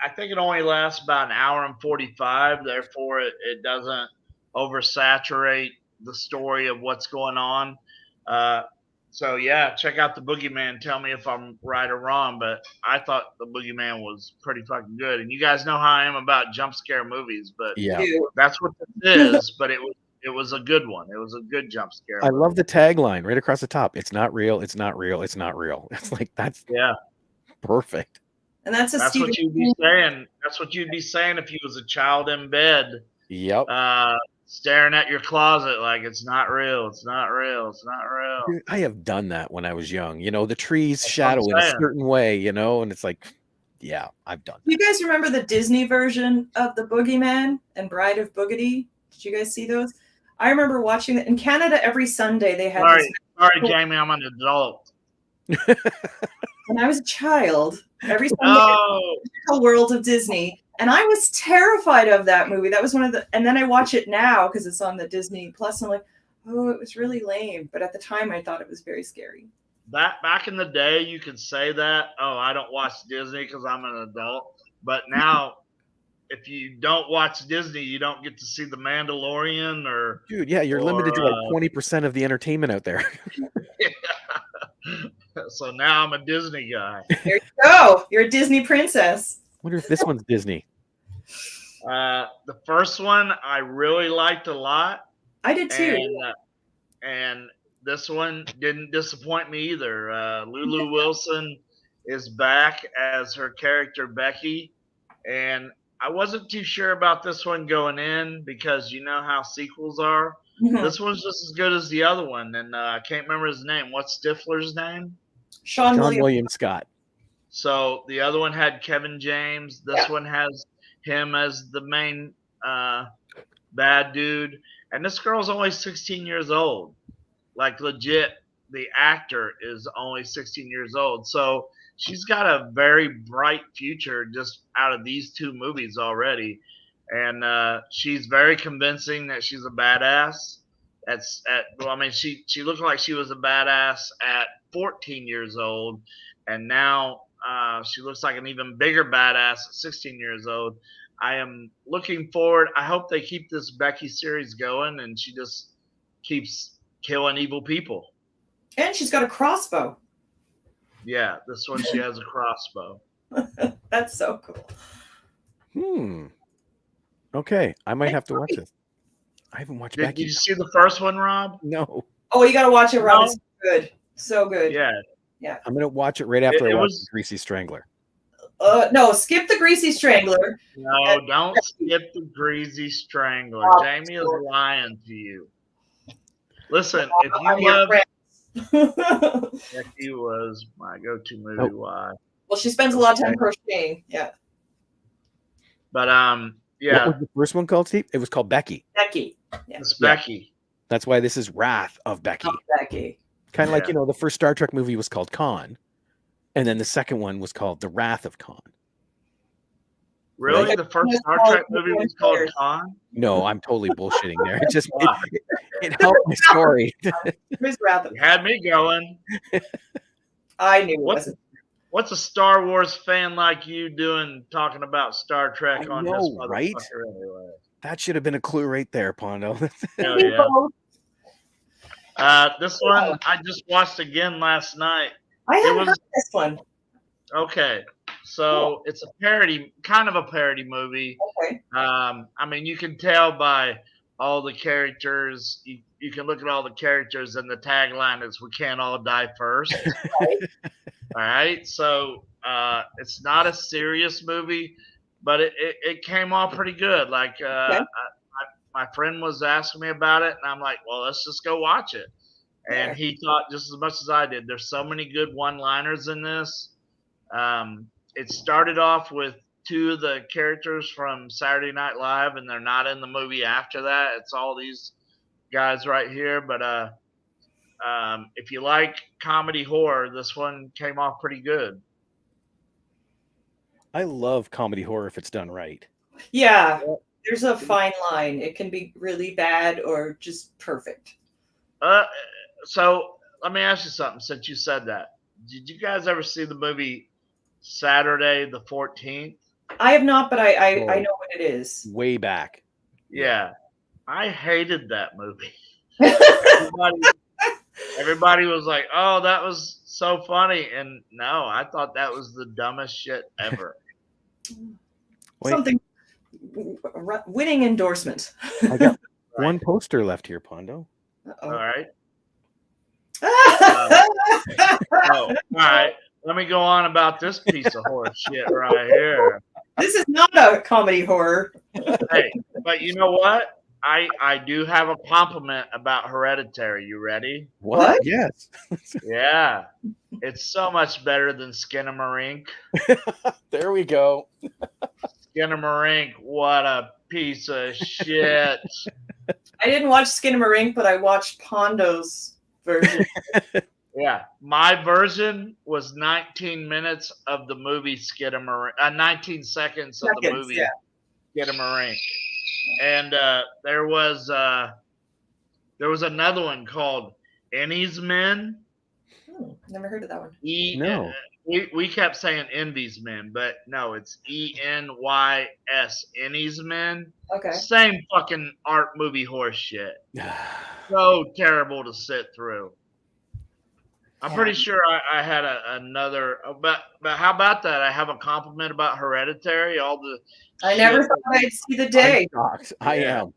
I think it only lasts about an hour and 45. Therefore, it doesn't oversaturate the story of what's going on. So, yeah, check out The Boogeyman. Tell me if I'm right or wrong, but I thought The Boogeyman was pretty fucking good. And you guys know how I am about jump scare movies, but
Yeah.
that's what this is. But it was a good one. It was a good jump scare.
I love the tagline right across the top. It's not real. It's not real. It's not real. It's like, that's perfect.
And that's
what you'd be saying. That's what you'd be saying if you was a child in bed.
Yep.
Staring at your closet like it's not real. It's not real. It's not real.
Dude, I have done that when I was young. You know, the trees shadow in a certain way, you know, and it's like, yeah, I've done that.
You guys remember the Disney version of The Boogeyman and Bride of Boogedy? Did you guys see those? I remember watching that in Canada every Sunday. They had
Sorry, Jamie, I'm an adult.
When I was a child, every Sunday, Magical World of Disney, and I was terrified of that movie. That was one of the, and then I watch it now because it's on the Disney Plus. I'm like, oh, it was really lame. But at the time, I thought it was very scary.
Back in the day, you could say that. Oh, I don't watch Disney because I'm an adult. But now, if you don't watch Disney, you don't get to see The Mandalorian or.
Dude, yeah, you're limited to like 20% of the entertainment out there.
So now I'm a Disney guy.
There you go. You're a Disney princess.
I wonder if this one's Disney.
The first one I really liked a lot.
I did too.
And this one didn't disappoint me either. Lulu Wilson is back as her character Becky. And I wasn't too sure about this one going in because you know how sequels are. Mm-hmm. This one's just as good as the other one. And I can't remember his name. What's Stifler's name?
Sean
William Scott.
So the other one had Kevin James. This one has him as the main bad dude. And this girl's only 16 years old. Like legit, the actor is only 16 years old. So she's got a very bright future just out of these two movies already. And she's very convincing that she's a badass. She looked like she was a badass at 14 years old. And now she looks like an even bigger badass at 16 years old. I am looking forward. I hope they keep this Becky series going and she just keeps killing evil people.
And she's got a crossbow.
Yeah, this one she has a crossbow.
That's so cool.
Okay, I might have to watch this. I haven't watched Becky.
Did you see the first one, Rob?
No.
Oh, you got to watch it, Rob. It's good. So good.
Yeah.
I'm going to watch it right after I watch The Greasy Strangler.
No, skip The Greasy Strangler.
No, don't skip The Greasy Strangler. Jamie is lying to you. Listen, if you love Becky was my go-to movie. Why?
Well, she spends a lot of time crocheting. Yeah.
But
yeah. What was the first one called, Steve? It was called Becky.
Becky. Yeah.
It's Becky.
That's why this is Wrath of Becky.
Becky.
Kind of like, the first Star Trek movie was called Khan. And then the second one was called The Wrath of Khan.
Really? Right? The first Star Trek movie was called Khan?
No, I'm totally bullshitting there. It just it helped my story.
You had me going.
I knew it wasn't.
What's a Star Wars fan like you doing talking about Star Trek on this motherfucker
right?
Anyway?
That should have been a clue right there, Pondo.
Hell yeah. This one I just watched again last night.
I haven't
was-
heard this one.
Okay, so it's a parody, kind of a parody movie.
Okay.
I mean, you can tell by all the characters. You can look at all the characters, and the tagline is "We can't all die first." All right, so it's not a serious movie, but it came off pretty good. Like my friend was asking me about it, and I'm like, well, let's just go watch it. And he thought just as much as I did. There's so many good one-liners in this. It started off with two of the characters from Saturday Night Live, and they're not in the movie after that. It's all these guys right here. But if you like comedy horror, this one came off pretty good.
I love comedy horror if it's done right.
Yeah, there's a fine line. It can be really bad or just perfect.
So let me ask you something. Since you said that, did you guys ever see the movie Saturday the 14th?
I have not, but I know what it is.
Way back.
Yeah, I hated that movie. Everybody was like, "Oh, that was so funny," and no, I thought that was the dumbest shit ever.
Something winning endorsement.
I got one poster left here, Pondo.
All right. All right. Let me go on about this piece of horse shit right here.
This is not a comedy horror.
Hey, but you know what? I do have a compliment about Hereditary. You ready?
What?
Yes.
Yeah. It's so much better than Skinamarink.
There we go.
Skinamarink, what a piece of shit.
I didn't watch Skinamarink, but I watched Pondo's version.
Yeah, my version was 19 minutes of the movie Skinamarink, 19 seconds of the movie Skinamarink, and there was another one called Envy's Men.
Never heard of that one.
No.
We kept saying Envy's Men, but no, it's ENYS, Envy's Men.
Okay.
Same fucking art movie horse shit. So terrible to sit through. I'm pretty sure I had another, but how about that? I have a compliment about Hereditary. All the
I never thought I'd see the day.
I'm shocked. I am.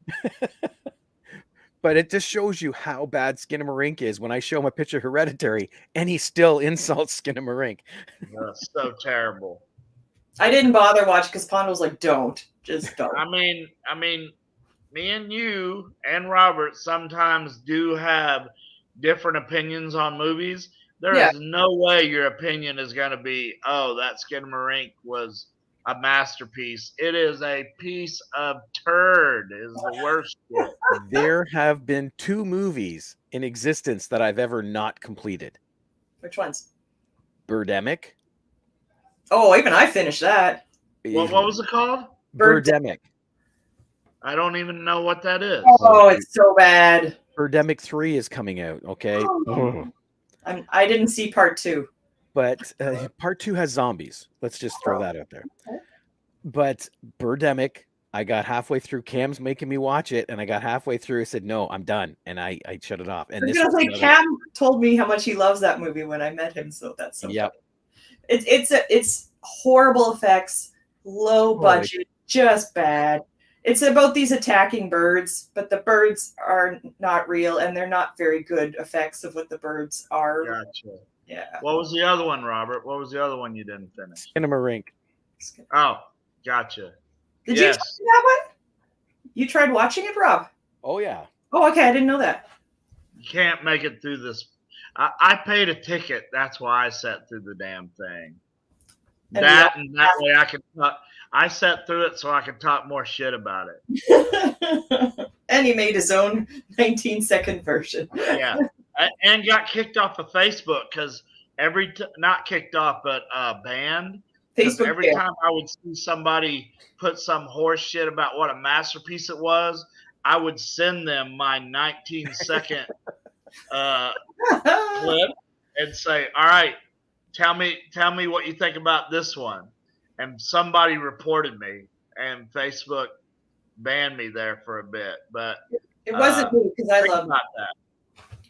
But it just shows you how bad Skinamarink is when I show him a picture of Hereditary and he still insults Skinamarink.
So terrible.
I didn't bother watching because Pondo was like, "Don't, just don't."
I mean, me and you and Robert sometimes do have different opinions on movies. There is no way your opinion is going to be, "Oh, that Skinamarink was a masterpiece." It is a piece of turd. It is the worst shit.
There have been 2 movies in existence that I've ever not completed.
Which ones?
Birdemic.
Oh, even I finished that.
What was it called?
Birdemic.
I don't even know what that is.
Oh, it's so bad.
Birdemic 3 is coming out. Okay.
I didn't see part 2.
But part 2 has zombies. Let's just throw that out there. But Birdemic, I got halfway through. Cam's making me watch it, and I got halfway through. I said, "No, I'm done," and I shut it off. And this was another...
Cam told me how much he loves that movie when I met him, so that's so
yep.
Funny. It's horrible effects, low budget, just bad. It's about these attacking birds, but the birds are not real, and they're not very good effects of what the birds are.
Gotcha.
Yeah.
What was the other one, Robert? What was the other one you didn't finish?
Skinamarink.
Oh, gotcha.
Did you try that one? You tried watching it, Rob?
Oh, yeah.
Oh, okay. I didn't know that.
You can't make it through this. I paid a ticket. That's why I sat through the damn thing. And that way I could talk. I sat through it so I could talk more shit about it.
And he made his own 19-second version.
Yeah. And got kicked off of Facebook because not kicked off, but banned. Facebook. Every time I would see somebody put some horse shit about what a masterpiece it was, I would send them my 19-second clip and say, "All right, tell me what you think about this one." And somebody reported me, and Facebook banned me there for a bit. But
it wasn't me because I love
that.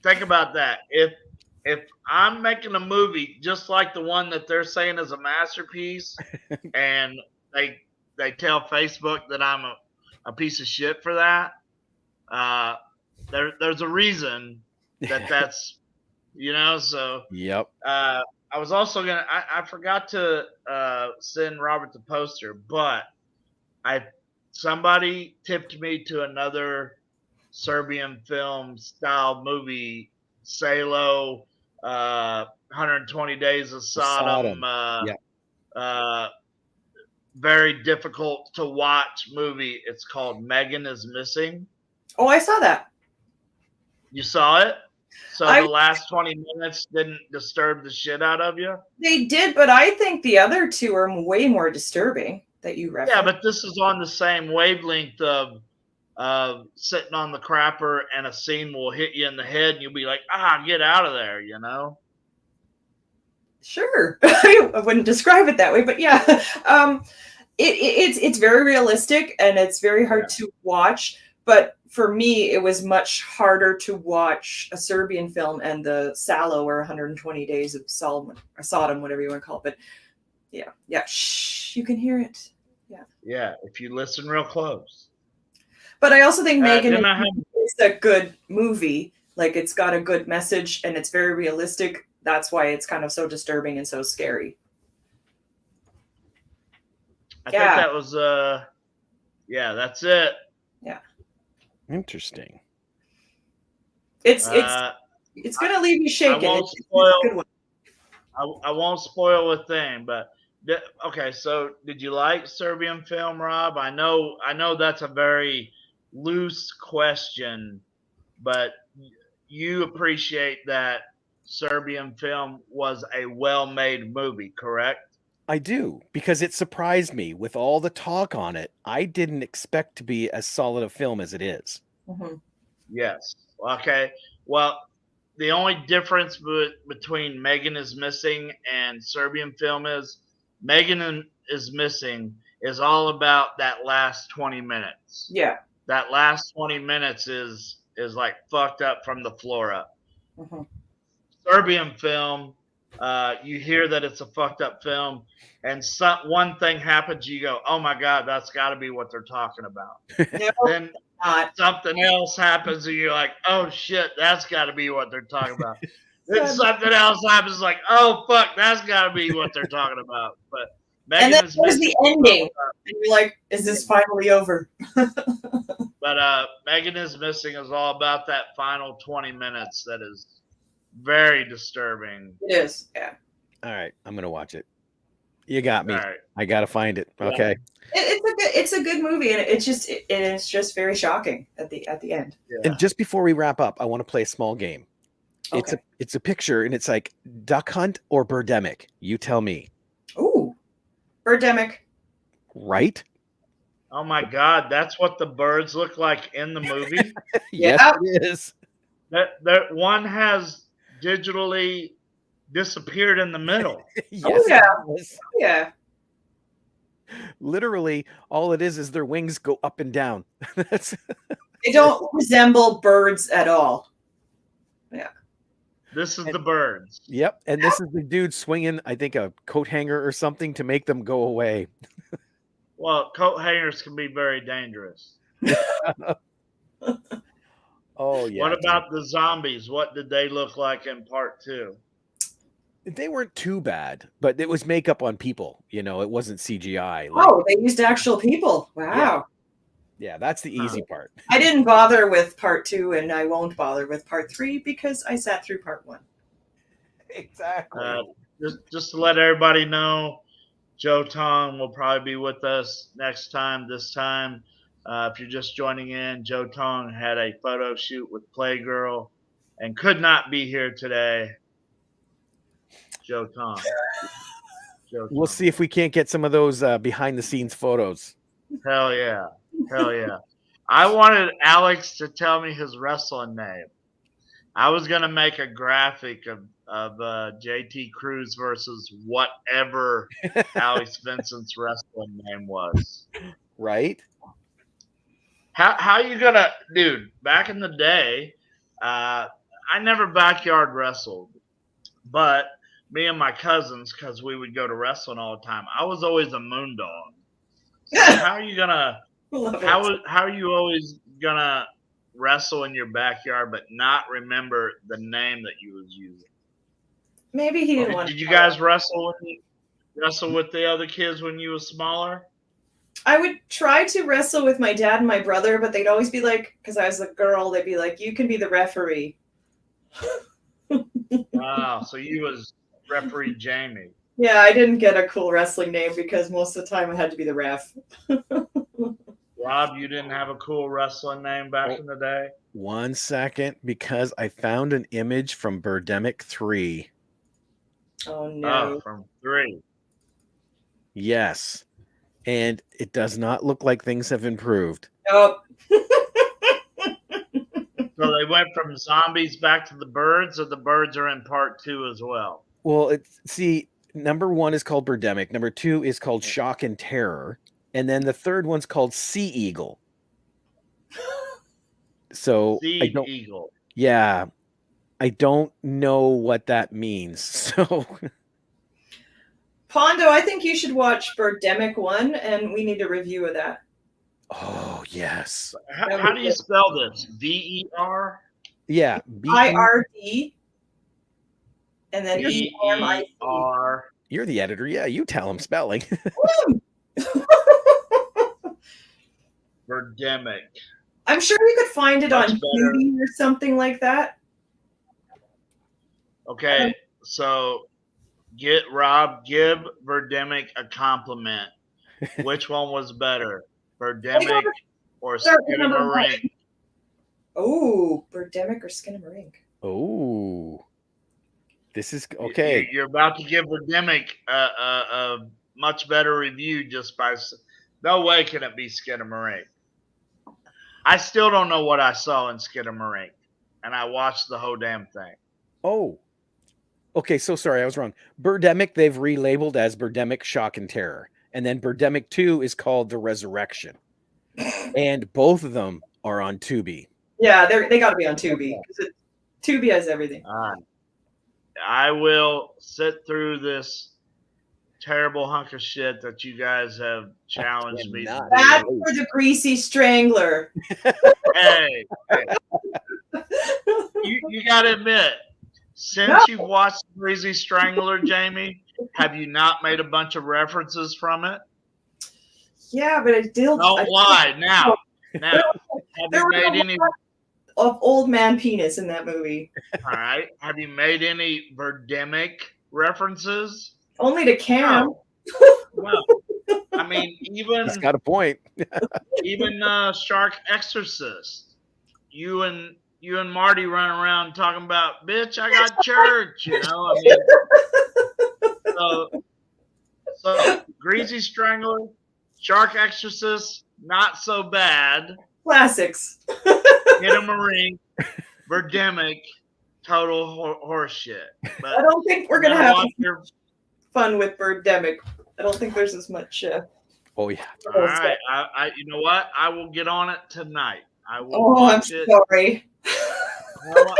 Think about that. if I'm making a movie just like the one that they're saying is a masterpiece, and they tell Facebook that I'm a piece of shit for that, there's a reason that's so.
Yep.
I was also I forgot to send Robert the poster, but somebody tipped me to another Serbian film style movie, Salo, 120 Days of Sodom.
Yeah.
Very difficult to watch movie. It's called Megan is Missing.
Oh, I saw that.
You saw it? So the last 20 minutes didn't disturb the shit out of you?
They did, but I think the other two are way more disturbing that you referenced.
Yeah, but this is on the same wavelength of sitting on the crapper and a scene will hit you in the head and you'll be like, get out of there,
Sure. I wouldn't describe it that way, but yeah. It's very realistic and it's very hard to watch. But for me, it was much harder to watch a Serbian film and the Salo or 120 Days of Sodom, whatever you want to call it. But yeah. Shh, you can hear it. Yeah.
Yeah, if you listen real close.
But I also think Megan is a good movie. Like, it's got a good message and it's very realistic. That's why it's kind of so disturbing and so scary.
I think that was that's it.
Yeah.
Interesting.
It's gonna leave you shaking.
I won't spoil a thing, but okay. So, did you like Serbian film, Rob? I know that's a very loose question, but you appreciate that Serbian film was a well-made movie, correct?
I do, because it surprised me with all the talk on it. I didn't expect to be as solid a film as it is.
Mm-hmm.
Yes. Okay. Well, the only difference between Megan is Missing and Serbian film is Megan is Missing is all about that last 20 minutes.
Yeah.
That last 20 minutes is like fucked up from the floor up.
Mm-hmm.
Serbian film, you hear that it's a fucked up film, and one thing happens, you go, "Oh my god, that's got to be what they're talking about." Then something else happens, and you're like, "Oh shit, that's got to be what they're talking about." Then something else happens, like, "Oh fuck, that's got to be what they're talking about." But
and then there's the ending, and you're like, "Is this finally over?"
But Megan is Missing is all about that final 20 minutes that is very disturbing.
It is, yeah.
All right, I'm gonna watch it. You got me.
All right.
I gotta find it. Okay.
It's a good movie, and it's just very shocking at the end.
Yeah. And just before we wrap up, I want to play a small game.
Okay.
It's a picture, and it's like Duck Hunt or Birdemic. You tell me.
Ooh, Birdemic.
Right?
Oh my god, that's what the birds look like in the movie?
Yes, it is.
That one has digitally disappeared in the middle.
Yes,
yeah.
Literally, all it is their wings go up and down.
They don't resemble birds at all. Yeah.
This is the birds.
Yep, and this is the dude swinging, I think, a coat hanger or something to make them go away.
Well, coat hangers can be very dangerous.
Oh, yeah.
What about the zombies? What did they look like in part 2?
They weren't too bad, but it was makeup on people. It wasn't CGI.
They used actual people. Wow.
Yeah, that's the easy part.
I didn't bother with part 2, and I won't bother with part 3 because I sat through part 1.
Exactly.
Just to let everybody know, Joe Tong will probably be with us next time. This time, if you're just joining in, Joe Tong had a photo shoot with Playgirl and could not be here today. Joe Tong.
We'll see if we can't get some of those behind the scenes photos.
Hell yeah. I wanted Alex to tell me his wrestling name. I was going to make a graphic of JT Cruz versus whatever Alex Vincent's wrestling name was.
Right?
How you going to, dude, back in the day, I never backyard wrestled. But me and my cousins, because we would go to wrestling all the time, I was always a moondog. So how are you gonna?
Love it.
How are you always gonna wrestle in your backyard but not remember the name that you was using?
Maybe he didn't want.
Did you guys wrestle with the other kids when you were smaller?
I would try to wrestle with my dad and my brother, but they'd always be like, because I was a girl, they'd be like, "You can be the referee."
Wow, so you was referee Jamie.
Yeah, I didn't get a cool wrestling name because most of the time I had to be the ref.
Rob, you didn't have a cool wrestling name back in the day?
1 second, because I found an image from Birdemic 3.
Oh no!
Oh, from 3.
Yes. And it does not look like things have improved.
Nope.
So they went from zombies back to the birds, or the birds are in part 2 as well?
Well, number 1 is called Birdemic. Number 2 is called Shock and Terror. And then the third one's called Sea Eagle. So
Eagle.
Yeah. I don't know what that means. So
Pondo, I think you should watch Birdemic 1, and we need a review of that.
oh yes.
How do you spell this? VER?
Yeah.
IRD. And then
VER.
You're the editor. Yeah, you tell him spelling.
Birdemic.
I'm sure you could find it
Much
on
better.
YouTube or something like that.
Okay, so give Birdemic a compliment. Which one was better, Birdemic or Skinamarink?
Oh, Birdemic or Skinamarink?
Oh. This is okay.
You're about to give Birdemic a much better review just by. No way can it be Skinamarink. I still don't know what I saw in Skinamarink, and I watched the whole damn thing.
Oh. Okay, so sorry, I was wrong. Birdemic, they've relabeled as Birdemic Shock and Terror. And then Birdemic 2 is called The Resurrection. And both of them are on Tubi.
Yeah, they got to be on Tubi. Tubi has everything.
I will sit through this terrible hunk of shit that you guys have challenged me to
That's for the Greasy Strangler.
Hey. You got to admit, since you've watched Greasy Strangler, Jamie, have you not made a bunch of references from it?
Yeah, but it still.
Don't lie now. Have you made any
of old man penis in that movie?
All right. Have you made any Birdemic references?
Only to Cam.
No. I mean, even
he's got a point.
Even Shark Exorcist. You and Marty run around talking about, bitch, I got church, you know. I mean, so Greasy Strangler, Shark Exorcist, not so bad.
Classics.
Hit 'em a ring, Birdemic, total horse shit. But
I don't think we're gonna have fun with Birdemic. I don't think there's as much.
Oh yeah.
All right. I you know what? I will get on it tonight. I will.
Oh, I'm sorry.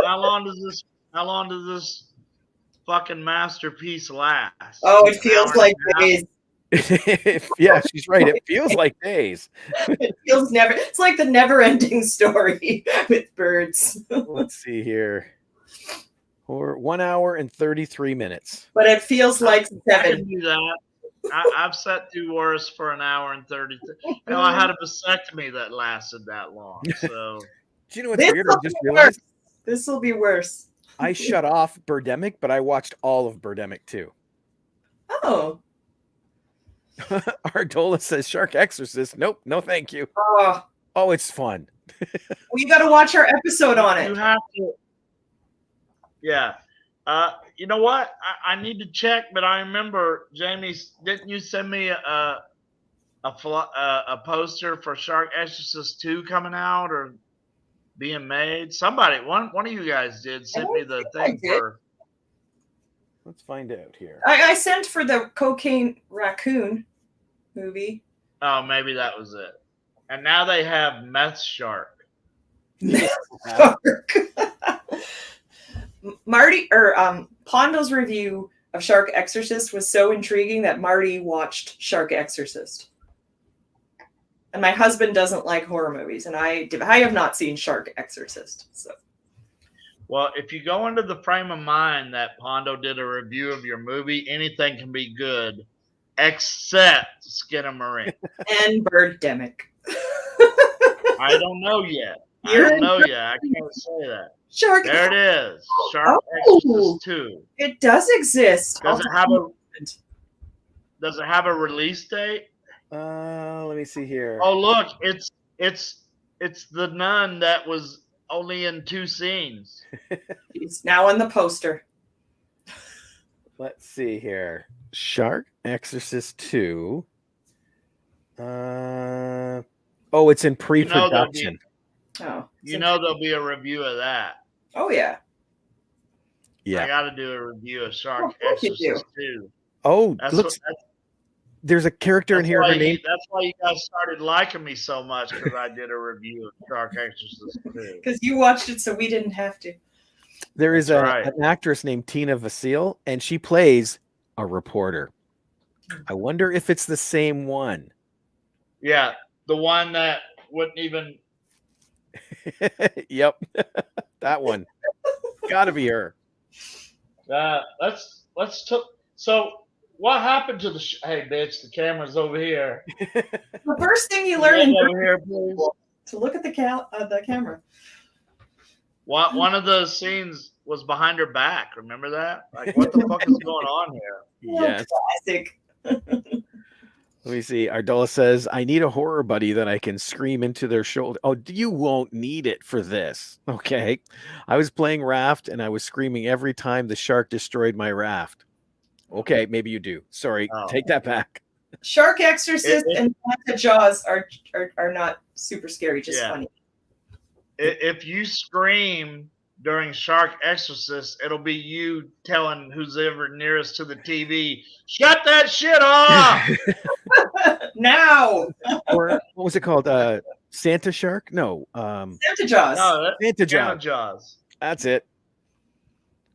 How long does this fucking masterpiece last?
Oh, it feels like days.
Yeah, she's right. It feels like days.
It feels it's like the never-ending story with birds.
Let's see here. For 1 hour and 33 minutes.
But it feels like 7.
I can do that. I've sat through worse for 1 hour and 33. I had a vasectomy that lasted that long. So
do you know what's weird? I just realized
this will be worse.
I shut off Birdemic, but I watched all of Birdemic too.
Oh.
Ardola says Shark Exorcist. Nope, no thank you. Oh, it's fun.
Well, you got to watch our episode on it.
You have to. Yeah. You know what? I need to check, but I remember, Jamie, didn't you send me a poster for Shark Exorcist 2 coming out or being made? Somebody, one of you guys did send me the thing for.
Let's find out here.
I sent for the Cocaine Raccoon movie.
Oh, maybe that was it. And now they have Meth Shark.
Meth Shark. Marty or Pondo's review of Shark Exorcist was so intriguing that Marty watched Shark Exorcist. And my husband doesn't like horror movies, and I have not seen Shark Exorcist. So,
Well, if you go into the frame of mind that Pondo did a review of your movie, anything can be good, except Skinamarink.
and Birdemic.
I don't know yet. I don't know yet. I can't say that.
Shark.
There it is. Shark
Oh.
Exorcist 2.
It does exist.
Does it have a release date?
Let me see here.
Oh, look, it's the nun that was only in 2 scenes.
He's now on the poster.
Let's see here. Shark Exorcist 2. It's in pre-production.
You know there'll be a review of that.
Oh yeah.
Yeah.
I got to do a review of Shark
course you
Exorcist 2.
Oh, there's a character in here. Her name.
That's why you guys started liking me so much, because I did a review of Shark Exorcist 2.
Because you watched it, so we didn't have to.
There is an actress named Tina Vasile, and she plays a reporter. I wonder if it's the same one.
Yeah, the one that wouldn't even.
Yep, that one. Gotta be her.
So what happened to the? Hey, bitch, the camera's over here.
The first thing you learn
over here, please.
To look at the camera.
One of the scenes was behind her back. Remember that? Like, what the fuck is going on here?
Yes.
Classic.
Let me see. Ardola says, I need a horror buddy that I can scream into their shoulder. Oh, you won't need it for this. Okay. I was playing Raft and I was screaming every time the shark destroyed my raft. Okay, maybe you do. Sorry. Take that back.
Shark Exorcist and Santa Jaws are not super scary, just funny.
If you scream during Shark Exorcist, it'll be you telling who's ever nearest to the TV, shut that shit off!
Now!
Or what was it called? Santa Shark? No.
Santa Jaws.
No,
Santa
Santa
Jaws.
Jaws.
That's it.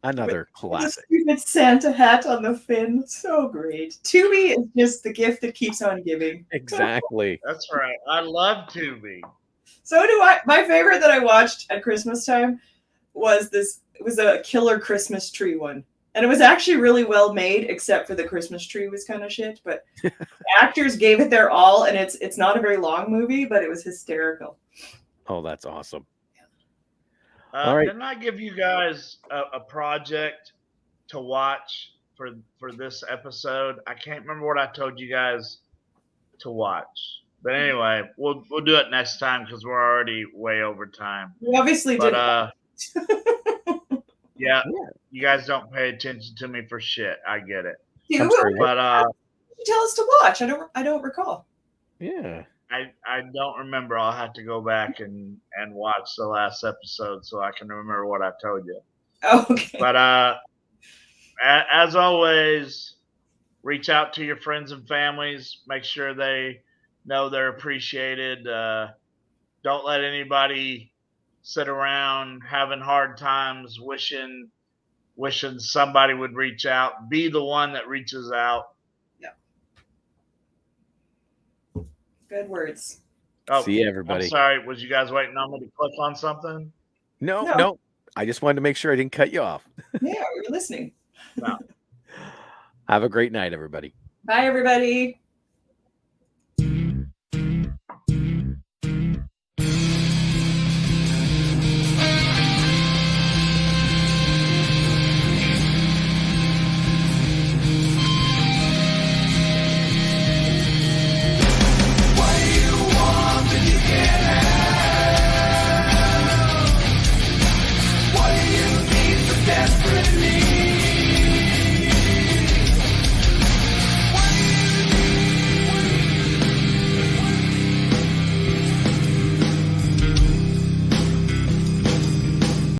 Another classic.
The stupid Santa hat on the fin. So great. Tubi is just the gift that keeps on giving.
Exactly.
That's right. I love Tubi.
So do I. My favorite that I watched at Christmas time was this. It was a killer Christmas tree one. And it was actually really well made, except for the Christmas tree was kind of shit. But the actors gave it their all, and it's not a very long movie, but it was hysterical.
Oh, that's awesome. All right.
Didn't I give you guys a project to watch for this episode? I can't remember what I told you guys to watch. But anyway, we'll do it next time because we're already way over time.
We obviously did.
Yeah, you guys don't pay attention to me for shit. I get it.
But tell us to watch. I don't recall.
Yeah.
I don't remember. I'll have to go back and watch the last episode so I can remember what I told you.
Okay.
But as always, reach out to your friends and families. Make sure they know they're appreciated. Don't let anybody sit around having hard times wishing somebody would reach out. Be the one that reaches out.
Good words.
Oh,
see you, everybody.
I'm sorry. Was you guys waiting on me to click on something?
No. I just wanted to make sure I didn't cut you off.
Yeah, we were listening.
No.
Have a great night, everybody.
Bye, everybody.